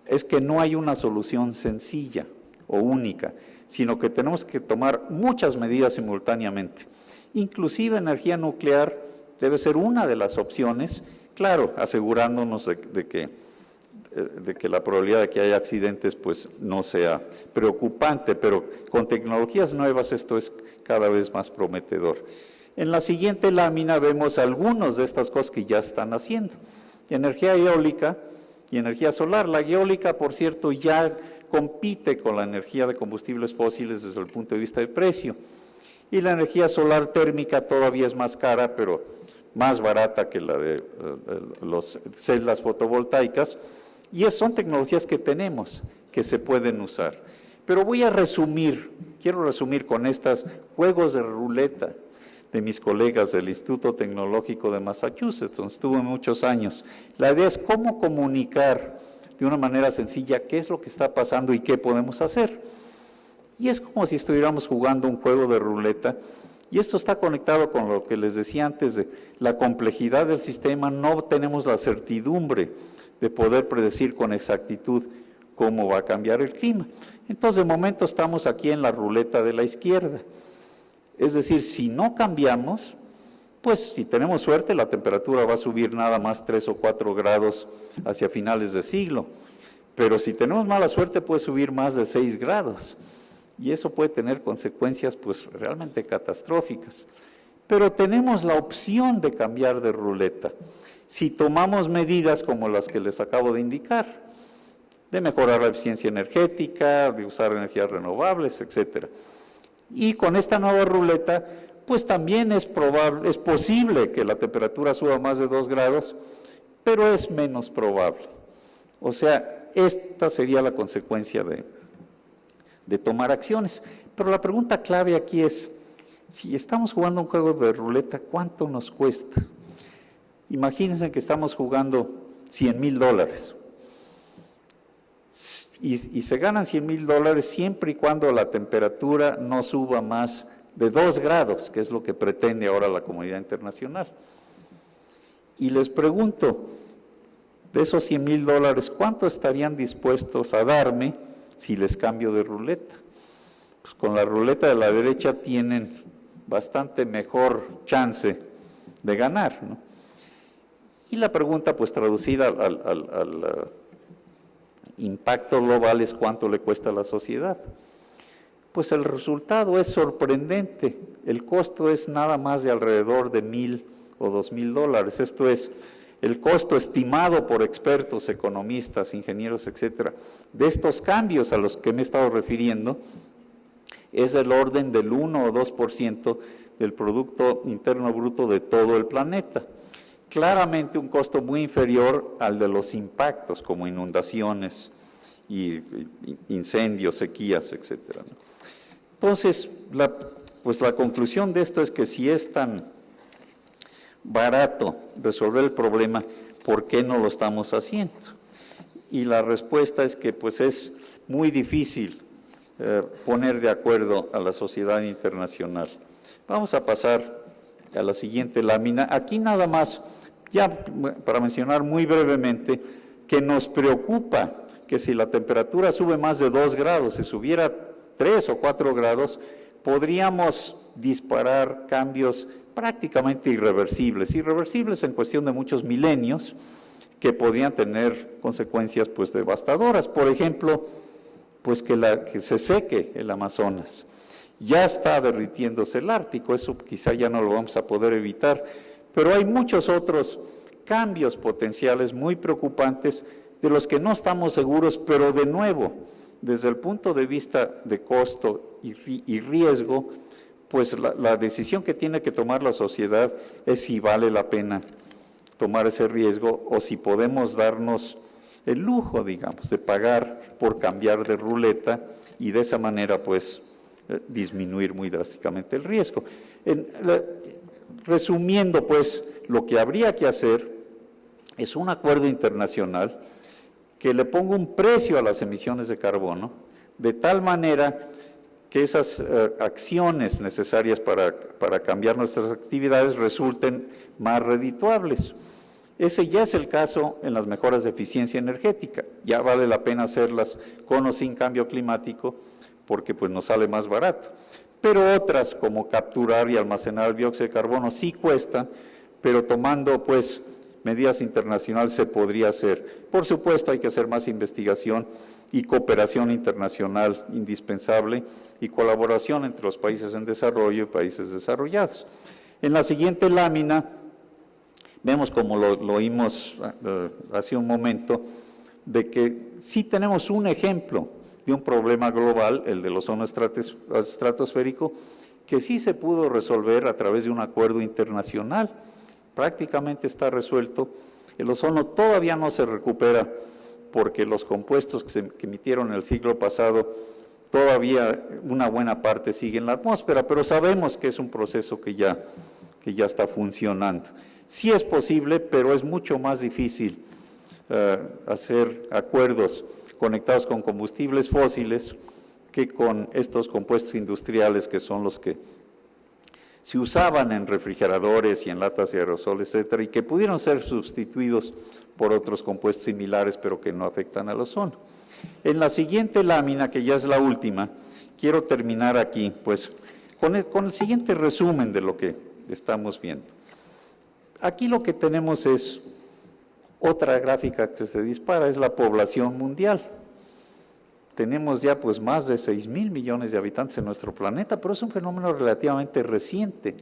es que no hay una solución sencilla o única, sino que tenemos que tomar muchas medidas simultáneamente. Inclusive energía nuclear debe ser una de las opciones, claro, asegurándonos de que la probabilidad de que haya accidentes pues no sea preocupante, pero con tecnologías nuevas esto es cada vez más prometedor. En la siguiente lámina vemos algunas de estas cosas que ya están haciendo. Energía eólica y energía solar. La eólica, por cierto, ya compite con la energía de combustibles fósiles desde el punto de vista del precio. Y la energía solar térmica todavía es más cara, pero más barata que la de las celdas fotovoltaicas. Y son tecnologías que tenemos, que se pueden usar. Pero quiero resumir con estos juegos de ruleta de mis colegas del Instituto Tecnológico de Massachusetts, donde estuve muchos años. La idea es cómo comunicar de una manera sencilla qué es lo que está pasando y qué podemos hacer. Y es como si estuviéramos jugando un juego de ruleta, y esto está conectado con lo que les decía antes de la complejidad del sistema. No tenemos la certidumbre de poder predecir con exactitud cómo va a cambiar el clima. Entonces, de momento estamos aquí en la ruleta de la izquierda. Es decir, si no cambiamos, pues si tenemos suerte, la temperatura va a subir nada más 3 o 4 grados hacia finales de siglo. Pero si tenemos mala suerte, puede subir más de 6 grados. Y eso puede tener consecuencias pues realmente catastróficas. Pero tenemos la opción de cambiar de ruleta si tomamos medidas como las que les acabo de indicar, de mejorar la eficiencia energética, de usar energías renovables, etcétera. Y con esta nueva ruleta, pues también es posible que la temperatura suba más de 2 grados, pero es menos probable. O sea, esta sería la consecuencia de tomar acciones. Pero la pregunta clave aquí es, si estamos jugando un juego de ruleta, ¿cuánto nos cuesta? Imagínense que estamos jugando $100,000. Y se ganan $100,000 siempre y cuando la temperatura no suba más de 2 grados, que es lo que pretende ahora la comunidad internacional. Y les pregunto, de esos $100,000, ¿cuánto estarían dispuestos a darme si les cambio de ruleta? Pues con la ruleta de la derecha tienen bastante mejor chance de ganar, ¿no? Y la pregunta, pues traducida al impacto global, es cuánto le cuesta a la sociedad. Pues el resultado es sorprendente. El costo es nada más de alrededor de $1,000 o $2,000. Esto es el costo estimado por expertos, economistas, ingenieros, etcétera, de estos cambios a los que me he estado refiriendo, es del orden del 1 o 2% del Producto Interno Bruto de todo el planeta. Claramente un costo muy inferior al de los impactos como inundaciones y incendios, sequías, etcétera, ¿no? Entonces, pues la conclusión de esto es que si es tan barato resolver el problema, ¿por qué no lo estamos haciendo? Y la respuesta es que pues es muy difícil poner de acuerdo a la sociedad internacional. Vamos a pasar a la siguiente lámina. Aquí nada más, ya para mencionar muy brevemente, que nos preocupa que si la temperatura sube más de 2 grados, si subiera 3 o 4 grados, podríamos disparar cambios prácticamente irreversibles en cuestión de muchos milenios, que podrían tener consecuencias pues devastadoras. Por ejemplo, pues que se seque el Amazonas. Ya está derritiéndose el Ártico, eso quizá ya no lo vamos a poder evitar, pero hay muchos otros cambios potenciales muy preocupantes de los que no estamos seguros, pero de nuevo, desde el punto de vista de costo y riesgo, pues la decisión que tiene que tomar la sociedad es si vale la pena tomar ese riesgo o si podemos darnos el lujo, digamos, de pagar por cambiar de ruleta y de esa manera, pues, disminuir muy drásticamente el riesgo. Resumiendo, pues, lo que habría que hacer es un acuerdo internacional que le ponga un precio a las emisiones de carbono, de tal manera que esas acciones necesarias para cambiar nuestras actividades resulten más redituables. Ese ya es el caso en las mejoras de eficiencia energética. Ya vale la pena hacerlas con o sin cambio climático porque pues nos sale más barato. Pero otras como capturar y almacenar el dióxido de carbono sí cuesta, pero tomando pues medidas internacionales se podría hacer. Por supuesto hay que hacer más investigación y cooperación internacional indispensable y colaboración entre los países en desarrollo y países desarrollados. En la siguiente lámina vemos, como lo oímos hace un momento, de que sí tenemos un ejemplo de un problema global, el del ozono estratosférico, que sí se pudo resolver a través de un acuerdo internacional. Prácticamente está resuelto. El ozono todavía no se recupera porque los compuestos que emitieron en el siglo pasado, todavía una buena parte sigue en la atmósfera, pero sabemos que es un proceso que ya está funcionando. Sí es posible, pero es mucho más difícil hacer acuerdos conectados con combustibles fósiles que con estos compuestos industriales que son los que se usaban en refrigeradores y en latas de aerosol, etcétera, y que pudieron ser sustituidos por otros compuestos similares, pero que no afectan al ozono. En la siguiente lámina, que ya es la última, quiero terminar aquí, pues, con el siguiente resumen de lo que estamos viendo. Aquí lo que tenemos es otra gráfica que se dispara, es la población mundial. Tenemos ya pues más de 6.000 millones de habitantes en nuestro planeta, pero es un fenómeno relativamente reciente.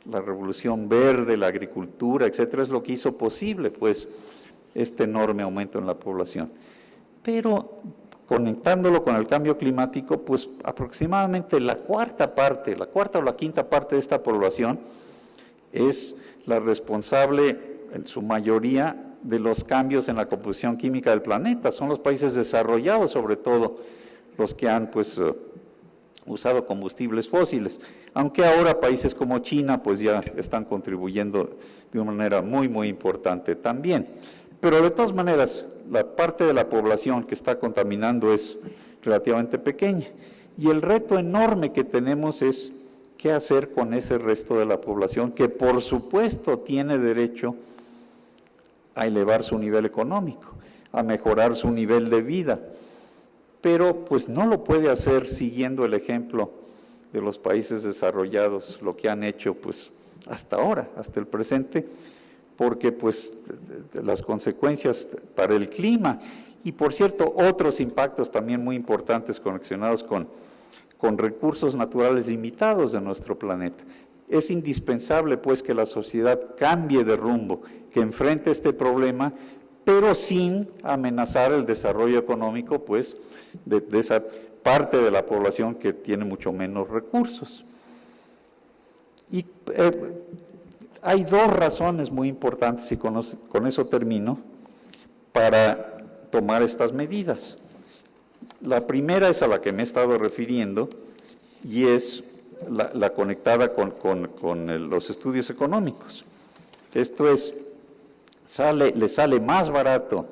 La revolución verde, la agricultura, etcétera, es lo que hizo posible pues este enorme aumento en la población. Pero conectándolo con el cambio climático, pues aproximadamente la cuarta o la quinta parte de esta población es la responsable en su mayoría de los cambios en la composición química del planeta. Son los países desarrollados, sobre todo, los que han pues usado combustibles fósiles, aunque ahora países como China pues ya están contribuyendo de una manera muy, muy importante también. Pero de todas maneras, la parte de la población que está contaminando es relativamente pequeña. Y el reto enorme que tenemos es qué hacer con ese resto de la población que por supuesto tiene derecho a elevar su nivel económico, a mejorar su nivel de vida, pero pues no lo puede hacer siguiendo el ejemplo de los países desarrollados, lo que han hecho pues hasta ahora, hasta el presente, porque pues las consecuencias para el clima y por cierto otros impactos también muy importantes conexionados con recursos naturales limitados de nuestro planeta. Es indispensable pues que la sociedad cambie de rumbo, que enfrente este problema, pero sin amenazar el desarrollo económico pues de esa parte de la población que tiene mucho menos recursos. Y hay dos razones muy importantes, y con eso termino, para tomar estas medidas. La primera es a la que me he estado refiriendo y es la conectada con los estudios económicos. Esto es, le sale más barato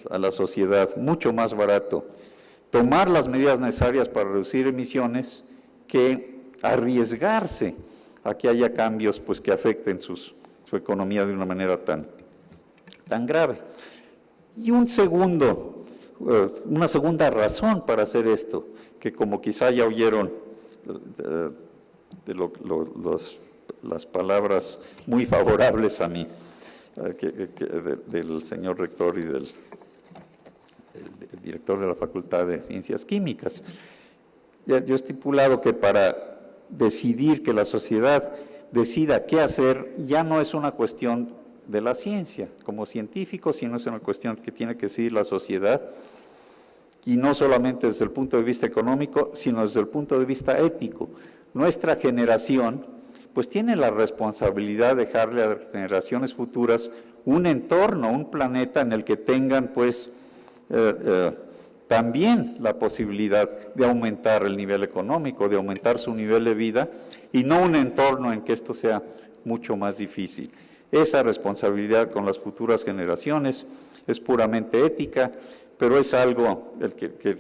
a la sociedad, mucho más barato, tomar las medidas necesarias para reducir emisiones que arriesgarse a que haya cambios pues, que afecten su economía de una manera tan grave. Y una segunda razón para hacer esto, que como quizá ya oyeron las palabras muy favorables a mí, del señor rector y del director de la Facultad de Ciencias Químicas. Yo he estipulado que para decidir, que la sociedad decida qué hacer, ya no es una cuestión de la ciencia como científico, sino es una cuestión que tiene que decidir la sociedad, y no solamente desde el punto de vista económico, sino desde el punto de vista ético. Nuestra generación pues tiene la responsabilidad de dejarle a las generaciones futuras un entorno, un planeta en el que tengan pues también la posibilidad de aumentar el nivel económico, de aumentar su nivel de vida, y no un entorno en que esto sea mucho más difícil. Esa responsabilidad con las futuras generaciones es puramente ética, pero es algo del que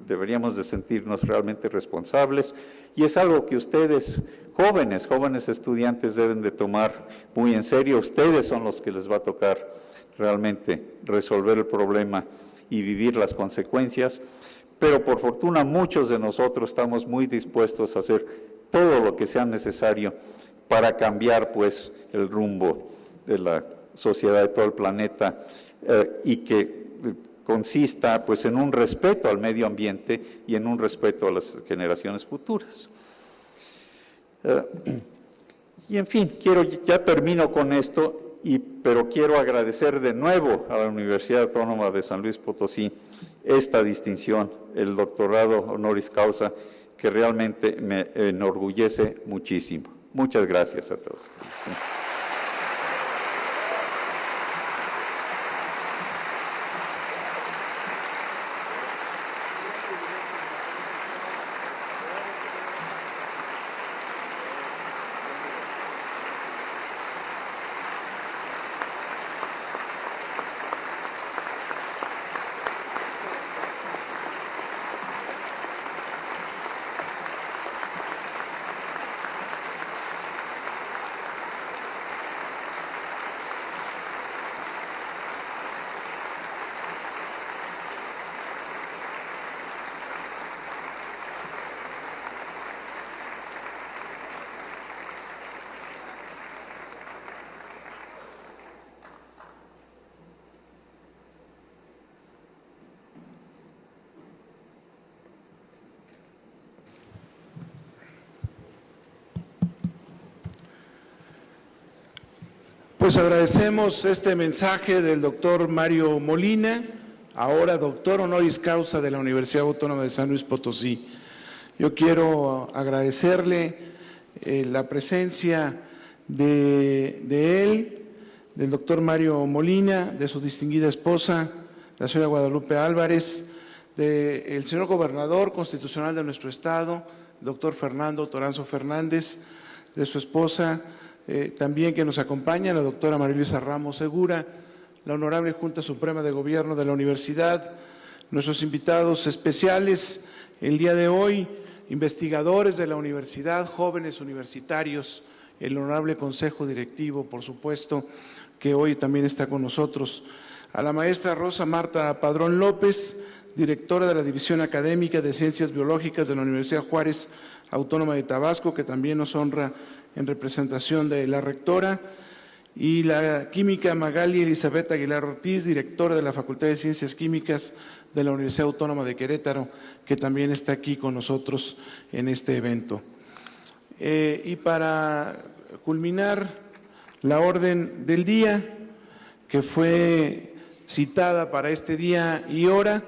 deberíamos de sentirnos realmente responsables, y es algo que ustedes, jóvenes estudiantes, deben de tomar muy en serio. Ustedes son los que les va a tocar realmente resolver el problema y vivir las consecuencias, pero por fortuna muchos de nosotros estamos muy dispuestos a hacer todo lo que sea necesario para cambiar pues el rumbo de la sociedad, de todo el planeta, y que consista pues en un respeto al medio ambiente y en un respeto a las generaciones futuras. Y en fin, ya termino con esto, pero quiero agradecer de nuevo a la Universidad Autónoma de San Luis Potosí esta distinción, el doctorado honoris causa, que realmente me enorgullece muchísimo. Muchas gracias a todos. Sí. Pues agradecemos este mensaje del doctor Mario Molina, ahora doctor honoris causa de la Universidad Autónoma de San Luis Potosí. Yo quiero agradecerle la presencia de él, del doctor Mario Molina, de su distinguida esposa, la señora Guadalupe Álvarez, del señor gobernador constitucional de nuestro estado, doctor Fernando Toranzo Fernández, de su esposa, también que nos acompaña la doctora María Luisa Ramos Segura, la Honorable Junta Suprema de Gobierno de la Universidad, nuestros invitados especiales el día de hoy, investigadores de la universidad, jóvenes universitarios, el Honorable Consejo Directivo, por supuesto, que hoy también está con nosotros, a la maestra Rosa Marta Padrón López, directora de la División Académica de Ciencias Biológicas de la Universidad Juárez Autónoma de Tabasco, que también nos honra en representación de la rectora, y la química Magali Elizabeth Aguilar Ortiz, directora de la Facultad de Ciencias Químicas de la Universidad Autónoma de Querétaro, que también está aquí con nosotros en este evento. Y para culminar la orden del día, que fue citada para este día y hora,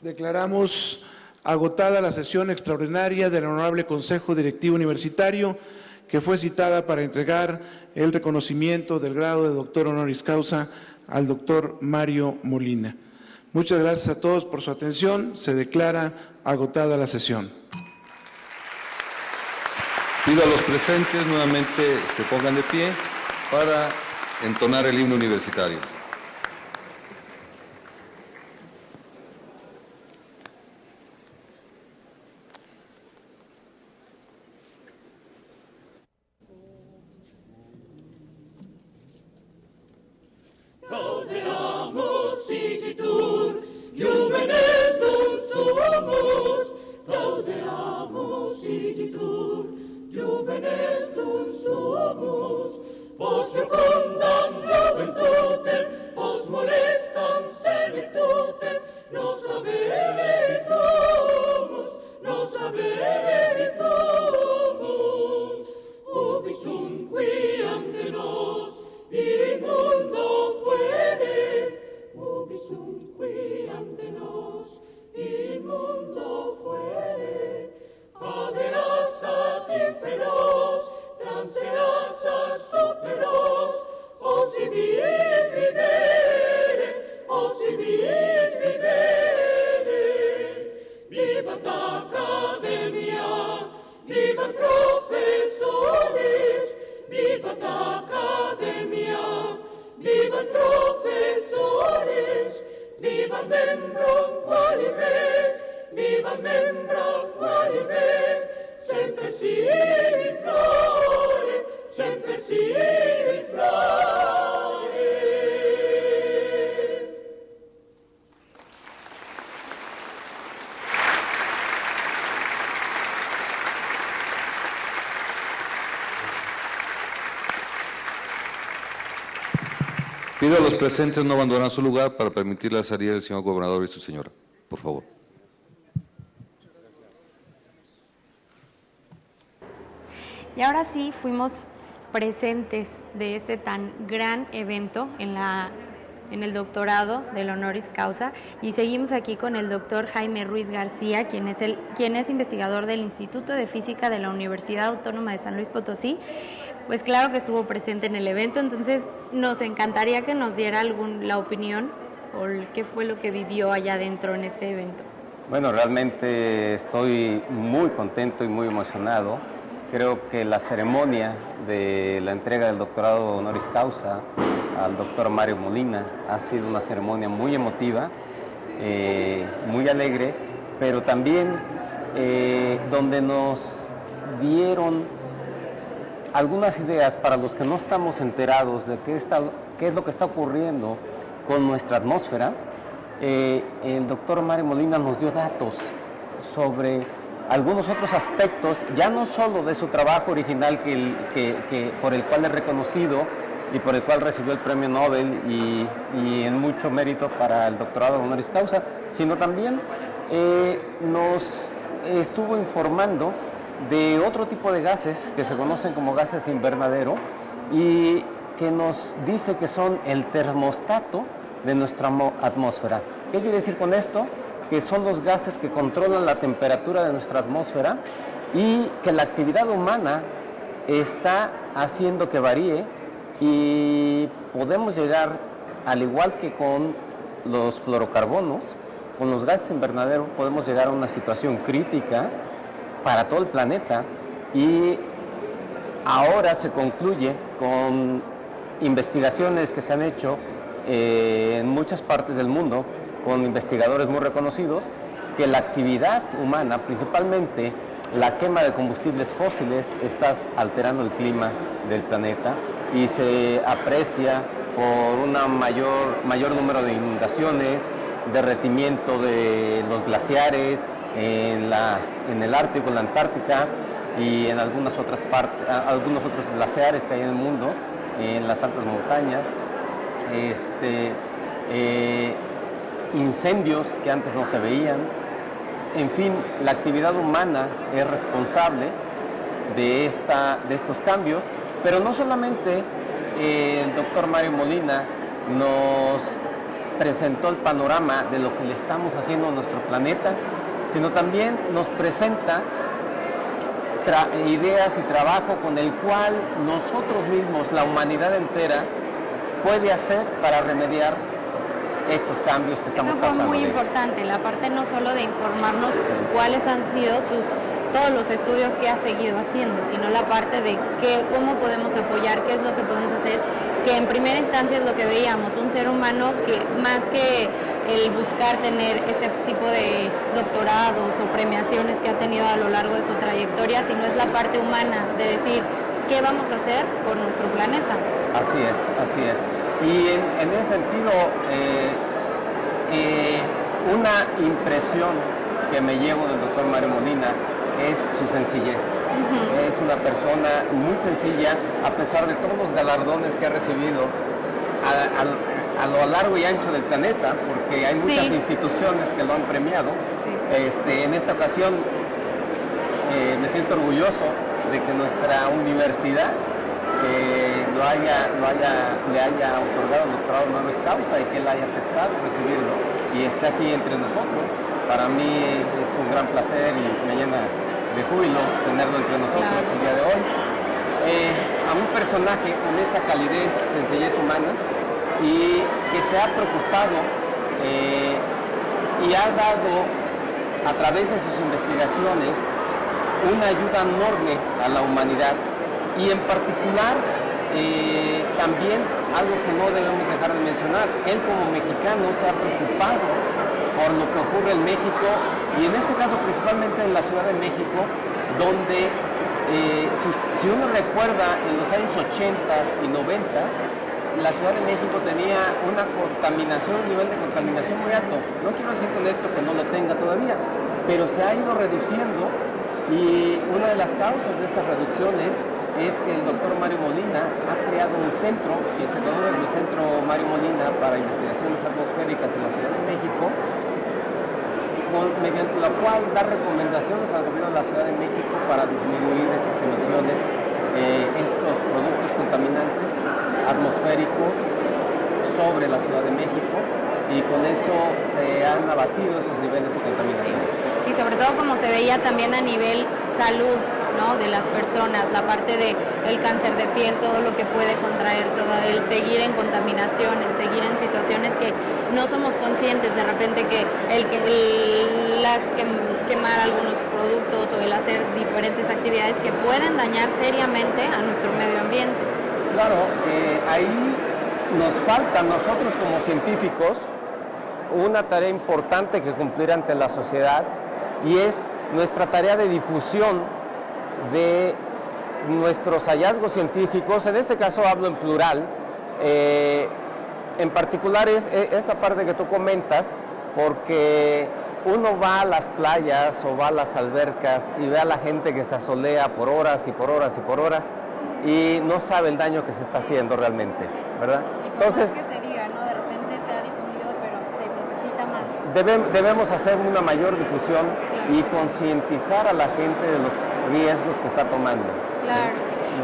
declaramos agotada la sesión extraordinaria del Honorable Consejo Directivo Universitario, que fue citada para entregar el reconocimiento del grado de doctor honoris causa al doctor Mario Molina. Muchas gracias a todos por su atención. Se declara agotada la sesión. Pido a los presentes nuevamente se pongan de pie para entonar el himno universitario. Gaudeamus igitur, juvenes dum sumus. Gaudeamus igitur, juvenes dum sumus. Vos secundam juventutem, vos molestam servitutem, nos haberitumus, ubi sunt qui ante nos, inmundo fuere, ubi sunt qui ante nos, inmundo fuere, aderas ad inferos, transeas ad superos, osi vis videre, vivat academia, vivat professores, vivat academia, vivat professores, vivat membrum qualibet, vivat membrum qualibet, sempre sibi flore, sempre sibi flore. Pido a los presentes no abandonar su lugar para permitir la salida del señor gobernador y su señora. Por favor. Y ahora sí, fuimos presentes de este tan gran evento en el doctorado del honoris causa, y seguimos aquí con el doctor Jaime Ruiz García, quien es investigador del Instituto de Física de la Universidad Autónoma de San Luis Potosí. Pues claro que estuvo presente en el evento, entonces nos encantaría que nos diera la opinión o qué fue lo que vivió allá adentro en este evento. Bueno, realmente estoy muy contento y muy emocionado. Creo que la ceremonia de la entrega del doctorado honoris causa al doctor Mario Molina ha sido una ceremonia muy emotiva, muy alegre, pero también donde nos dieron algunas ideas para los que no estamos enterados de qué es lo que está ocurriendo con nuestra atmósfera. El doctor Mario Molina nos dio datos sobre algunos otros aspectos, ya no solo de su trabajo original por el cual es reconocido y por el cual recibió el premio Nobel y en mucho mérito para el doctorado honoris causa, sino también nos estuvo informando de otro tipo de gases que se conocen como gases invernadero y que nos dice que son el termostato de nuestra atmósfera. ¿Qué quiere decir con esto? Que son los gases que controlan la temperatura de nuestra atmósfera y que la actividad humana está haciendo que varíe, y podemos llegar, al igual que con los fluorocarbonos, con los gases invernadero, podemos llegar a una situación crítica para todo el planeta, y ahora se concluye con investigaciones que se han hecho en muchas partes del mundo, con investigadores muy reconocidos, que la actividad humana, principalmente la quema de combustibles fósiles, está alterando el clima del planeta y se aprecia por un mayor número de inundaciones, derretimiento de los glaciares en el Ártico, en la Antártica y en algunos otros glaciares que hay en el mundo, en las altas montañas. Incendios que antes no se veían. En fin, la actividad humana es responsable de estos cambios, pero no solamente el doctor Mario Molina nos presentó el panorama de lo que le estamos haciendo a nuestro planeta, sino también nos presenta ideas y trabajo con el cual nosotros mismos, la humanidad entera, puede hacer para remediar estos cambios que estamos causando. Eso fue muy importante, la parte no solo de informarnos cuáles han sido todos los estudios que ha seguido haciendo, sino la parte de cómo podemos apoyar, qué es lo que podemos hacer, que en primera instancia es lo que veíamos, un ser humano que más que el buscar tener este tipo de doctorados o premiaciones que ha tenido a lo largo de su trayectoria, sino es la parte humana de decir qué vamos a hacer por nuestro planeta. Así es, así es. Y en ese sentido, una impresión que me llevo del doctor Mario Molina es su sencillez. Es una persona muy sencilla, a pesar de todos los galardones que ha recibido a lo largo y ancho del planeta, porque hay muchas instituciones que lo han premiado. En esta ocasión me siento orgulloso de que nuestra universidad le haya otorgado el doctorado honoris causa y que él haya aceptado recibirlo y esté aquí entre nosotros. Para mí es un gran placer y me llena de júbilo tenerlo entre nosotros el día de hoy. A un personaje con esa calidez, sencillez humana y que se ha preocupado y ha dado a través de sus investigaciones una ayuda enorme a la humanidad y en particular también algo que no debemos dejar de mencionar, él como mexicano se ha preocupado por lo que ocurre en México y en este caso principalmente en la Ciudad de México, donde si uno recuerda en los años 80s y 90s, la Ciudad de México tenía un nivel de contaminación muy alto. No quiero decir con esto que no lo tenga todavía, pero se ha ido reduciendo y una de las causas de esas reducciones es que el doctor Mario Molina ha creado un centro que se conoce como el Centro Mario Molina para Investigaciones Atmosféricas en la Ciudad de México, mediante la cual da recomendaciones al gobierno de la Ciudad de México para disminuir estas emisiones, estos productos contaminantes atmosféricos sobre la Ciudad de México, y con eso se han abatido esos niveles de contaminación. Y sobre todo como se veía también a nivel salud, ¿no?, de las personas, la parte del cáncer de piel, todo lo que puede contraer, todo el seguir en contaminación, el seguir en situaciones que no somos conscientes de repente que quemar algunos productos o el hacer diferentes actividades que pueden dañar seriamente a nuestro medio ambiente. Claro, ahí nos falta a nosotros como científicos una tarea importante que cumplir ante la sociedad y es nuestra tarea de difusión de nuestros hallazgos científicos. En este caso hablo en plural, en particular es esta parte que tú comentas, porque uno va a las playas o va a las albercas y ve a la gente que se asolea por horas y por horas y por horas y no sabe el daño que se está haciendo realmente, ¿verdad? Entonces, que se diga, ¿no? De repente se ha difundido, pero se necesita más. Debemos hacer una mayor difusión y concientizar a la gente de los riesgos que está tomando. Claro,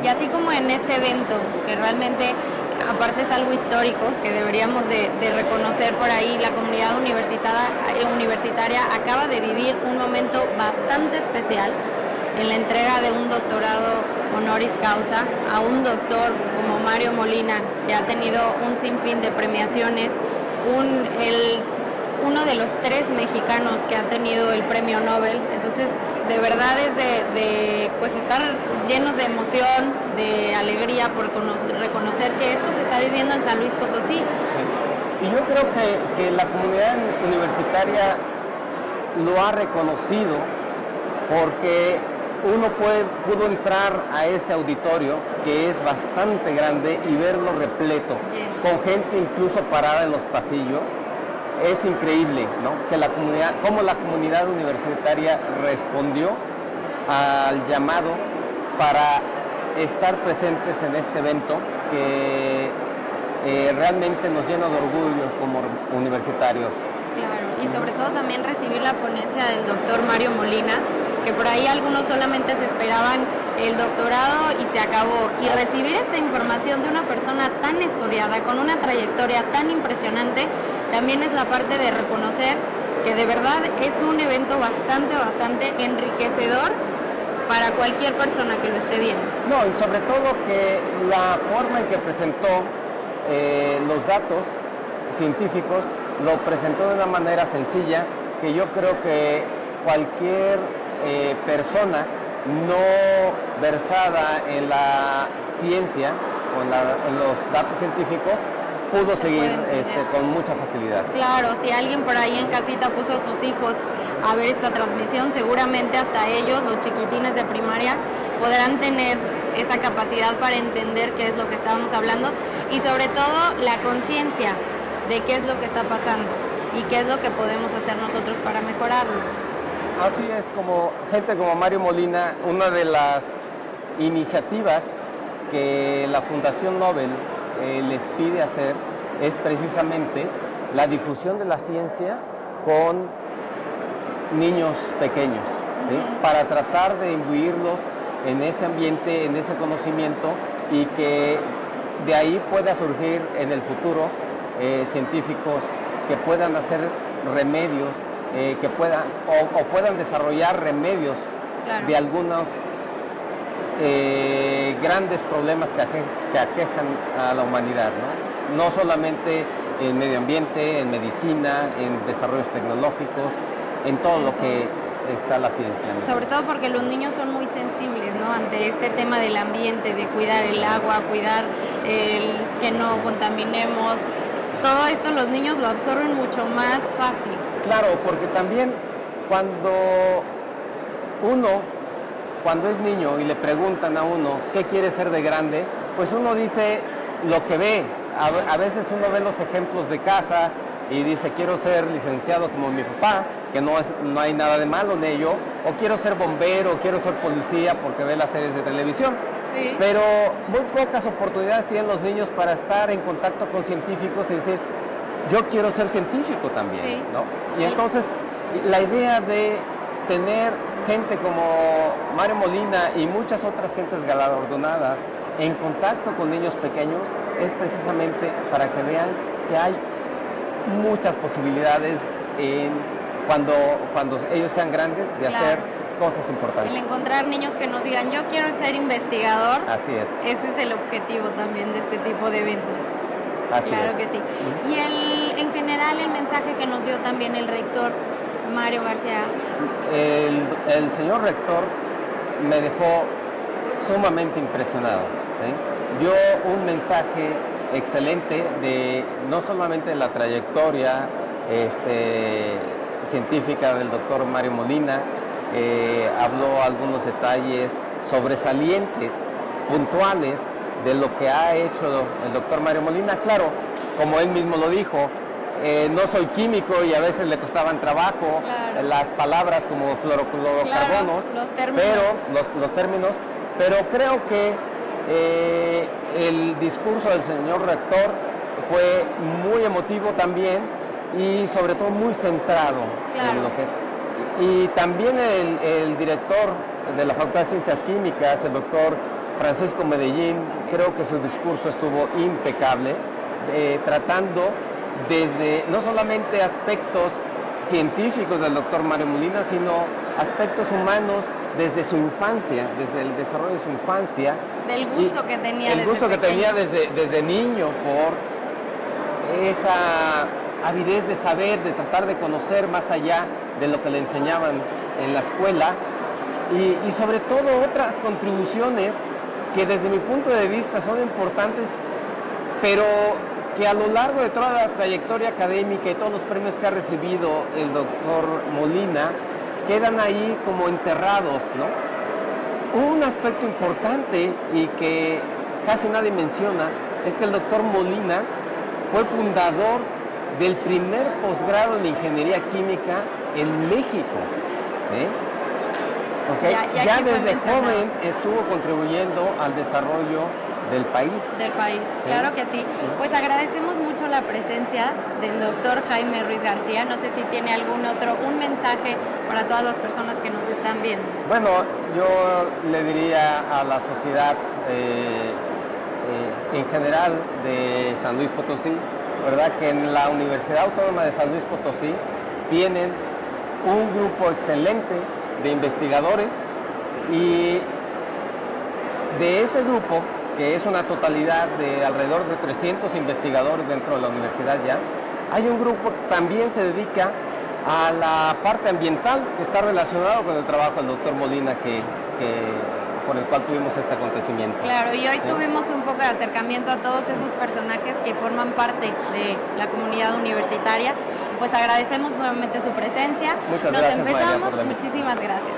¿sí? Y así como en este evento, que realmente aparte es algo histórico, que deberíamos de reconocer por ahí, la comunidad universitaria acaba de vivir un momento bastante especial en la entrega de un doctorado honoris causa a un doctor como Mario Molina, que ha tenido un sinfín de premiaciones, uno de los 3 mexicanos que ha tenido el premio Nobel. Entonces, de verdad es de estar llenos de emoción, de alegría por reconocer que esto se está viviendo en San Luis Potosí. Sí. Y yo creo que la comunidad universitaria lo ha reconocido porque uno pudo entrar a ese auditorio que es bastante grande y verlo repleto, con gente incluso parada en los pasillos. Es increíble, ¿no?, que cómo la comunidad universitaria respondió al llamado para estar presentes en este evento que realmente nos llena de orgullo como universitarios. Claro, y sobre todo también recibir la ponencia del doctor Mario Molina, que por ahí algunos solamente se esperaban el doctorado y se acabó. Y recibir esta información de una persona tan estudiada, con una trayectoria tan impresionante, también es la parte de reconocer que de verdad es un evento bastante enriquecedor para cualquier persona que lo esté viendo. No, y sobre todo que la forma en que presentó los datos científicos lo presentó de una manera sencilla que yo creo que cualquier persona no versada en la ciencia o en los datos científicos pudo seguir con mucha facilidad. Claro, si alguien por ahí en casita puso a sus hijos a ver esta transmisión, seguramente hasta ellos, los chiquitines de primaria, podrán tener esa capacidad para entender qué es lo que estábamos hablando y sobre todo la conciencia de qué es lo que está pasando y qué es lo que podemos hacer nosotros para mejorarlo. Así es, como gente como Mario Molina, una de las iniciativas que la Fundación Nobel les pide hacer es precisamente la difusión de la ciencia con niños pequeños, ¿sí? Para tratar de imbuirlos en ese ambiente, en ese conocimiento y que de ahí pueda surgir en el futuro científicos que puedan hacer remedios, que puedan o puedan desarrollar remedios de algunos grandes problemas que aquejan a la humanidad, ¿no? No solamente en medio ambiente, en medicina, en desarrollos tecnológicos, en todo lo que está la ciencia, ¿no? Sobre todo porque los niños son muy sensibles, ¿no? Ante este tema del ambiente, de cuidar el agua, cuidar que no contaminemos. Todo esto los niños lo absorben mucho más fácil. Claro, porque también cuando es niño y le preguntan a uno qué quiere ser de grande, pues uno dice lo que ve. A veces uno ve los ejemplos de casa y dice quiero ser licenciado como mi papá, que no hay nada de malo en ello, o quiero ser bombero, o quiero ser policía porque ve las series de televisión. Sí. Pero muy pocas oportunidades tienen los niños para estar en contacto con científicos y decir yo quiero ser científico también, sí, ¿no? Y entonces la idea de tener gente como Mario Molina y muchas otras gentes galardonadas en contacto con niños pequeños es precisamente para que vean que hay muchas posibilidades cuando ellos sean grandes de hacer cosas importantes. El encontrar niños que nos digan yo quiero ser investigador. Así es. Ese es el objetivo también de este tipo de eventos. Así claro es. Que sí. Y en general el mensaje que nos dio también el rector Mario García. El señor rector me dejó sumamente impresionado, ¿sí? Dio un mensaje excelente no solamente de la trayectoria científica del doctor Mario Molina, habló algunos detalles sobresalientes, puntuales, de lo que ha hecho el doctor Mario Molina. Claro, como él mismo lo dijo, no soy químico y a veces le costaban trabajo las palabras como fluorocarbons, los términos, pero creo que el discurso del señor rector fue muy emotivo también y sobre todo muy centrado en lo que es. Y también el director de la Facultad de Ciencias Químicas, el doctor Francisco Medellín, creo que su discurso estuvo impecable, tratando desde no solamente aspectos científicos del doctor Mario Molina, sino aspectos humanos desde su infancia, desde el desarrollo de su infancia. Del gusto que tenía el gusto que tenía desde niño por esa avidez de saber, de tratar de conocer más allá de lo que le enseñaban en la escuela y sobre todo otras contribuciones que desde mi punto de vista son importantes, pero que a lo largo de toda la trayectoria académica y todos los premios que ha recibido el doctor Molina quedan ahí como enterrados, ¿no? Un aspecto importante y que casi nadie menciona es que el doctor Molina fue fundador del primer posgrado en ingeniería química en México, ¿sí? Okay. Ya desde joven estuvo contribuyendo al desarrollo del país. ¿Sí? Claro que sí. Pues agradecemos mucho la presencia del doctor Jaime Ruiz García. No sé si tiene un mensaje para todas las personas que nos están viendo. Bueno, yo le diría a la sociedad en general de San Luis Potosí, ¿verdad? Que en la Universidad Autónoma de San Luis Potosí tienen un grupo excelente de investigadores y de ese grupo, que es una totalidad de alrededor de 300 investigadores dentro de la universidad ya, hay un grupo que también se dedica a la parte ambiental, que está relacionado con el trabajo del doctor Molina, por el cual tuvimos este acontecimiento. Claro, y hoy tuvimos un poco de acercamiento a todos esos personajes que forman parte de la comunidad universitaria. Pues agradecemos nuevamente su presencia. Muchas gracias, Maya, muchísimas gracias.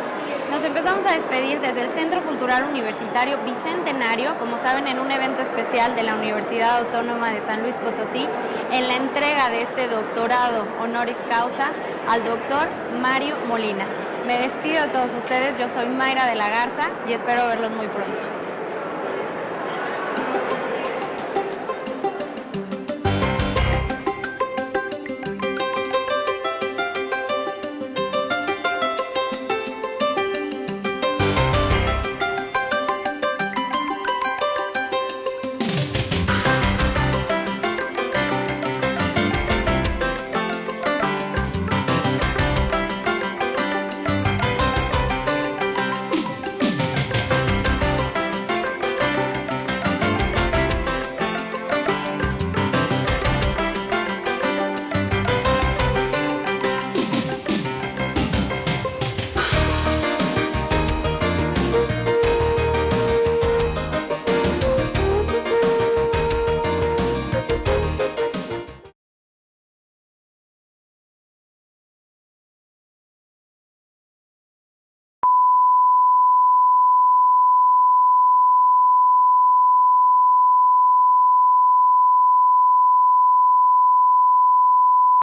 Nos empezamos a despedir desde el Centro Cultural Universitario Bicentenario, como saben, en un evento especial de la Universidad Autónoma de San Luis Potosí, en la entrega de este doctorado honoris causa al doctor Mario Molina. Me despido de todos ustedes, yo soy Mayra de la Garza y espero verlos muy pronto.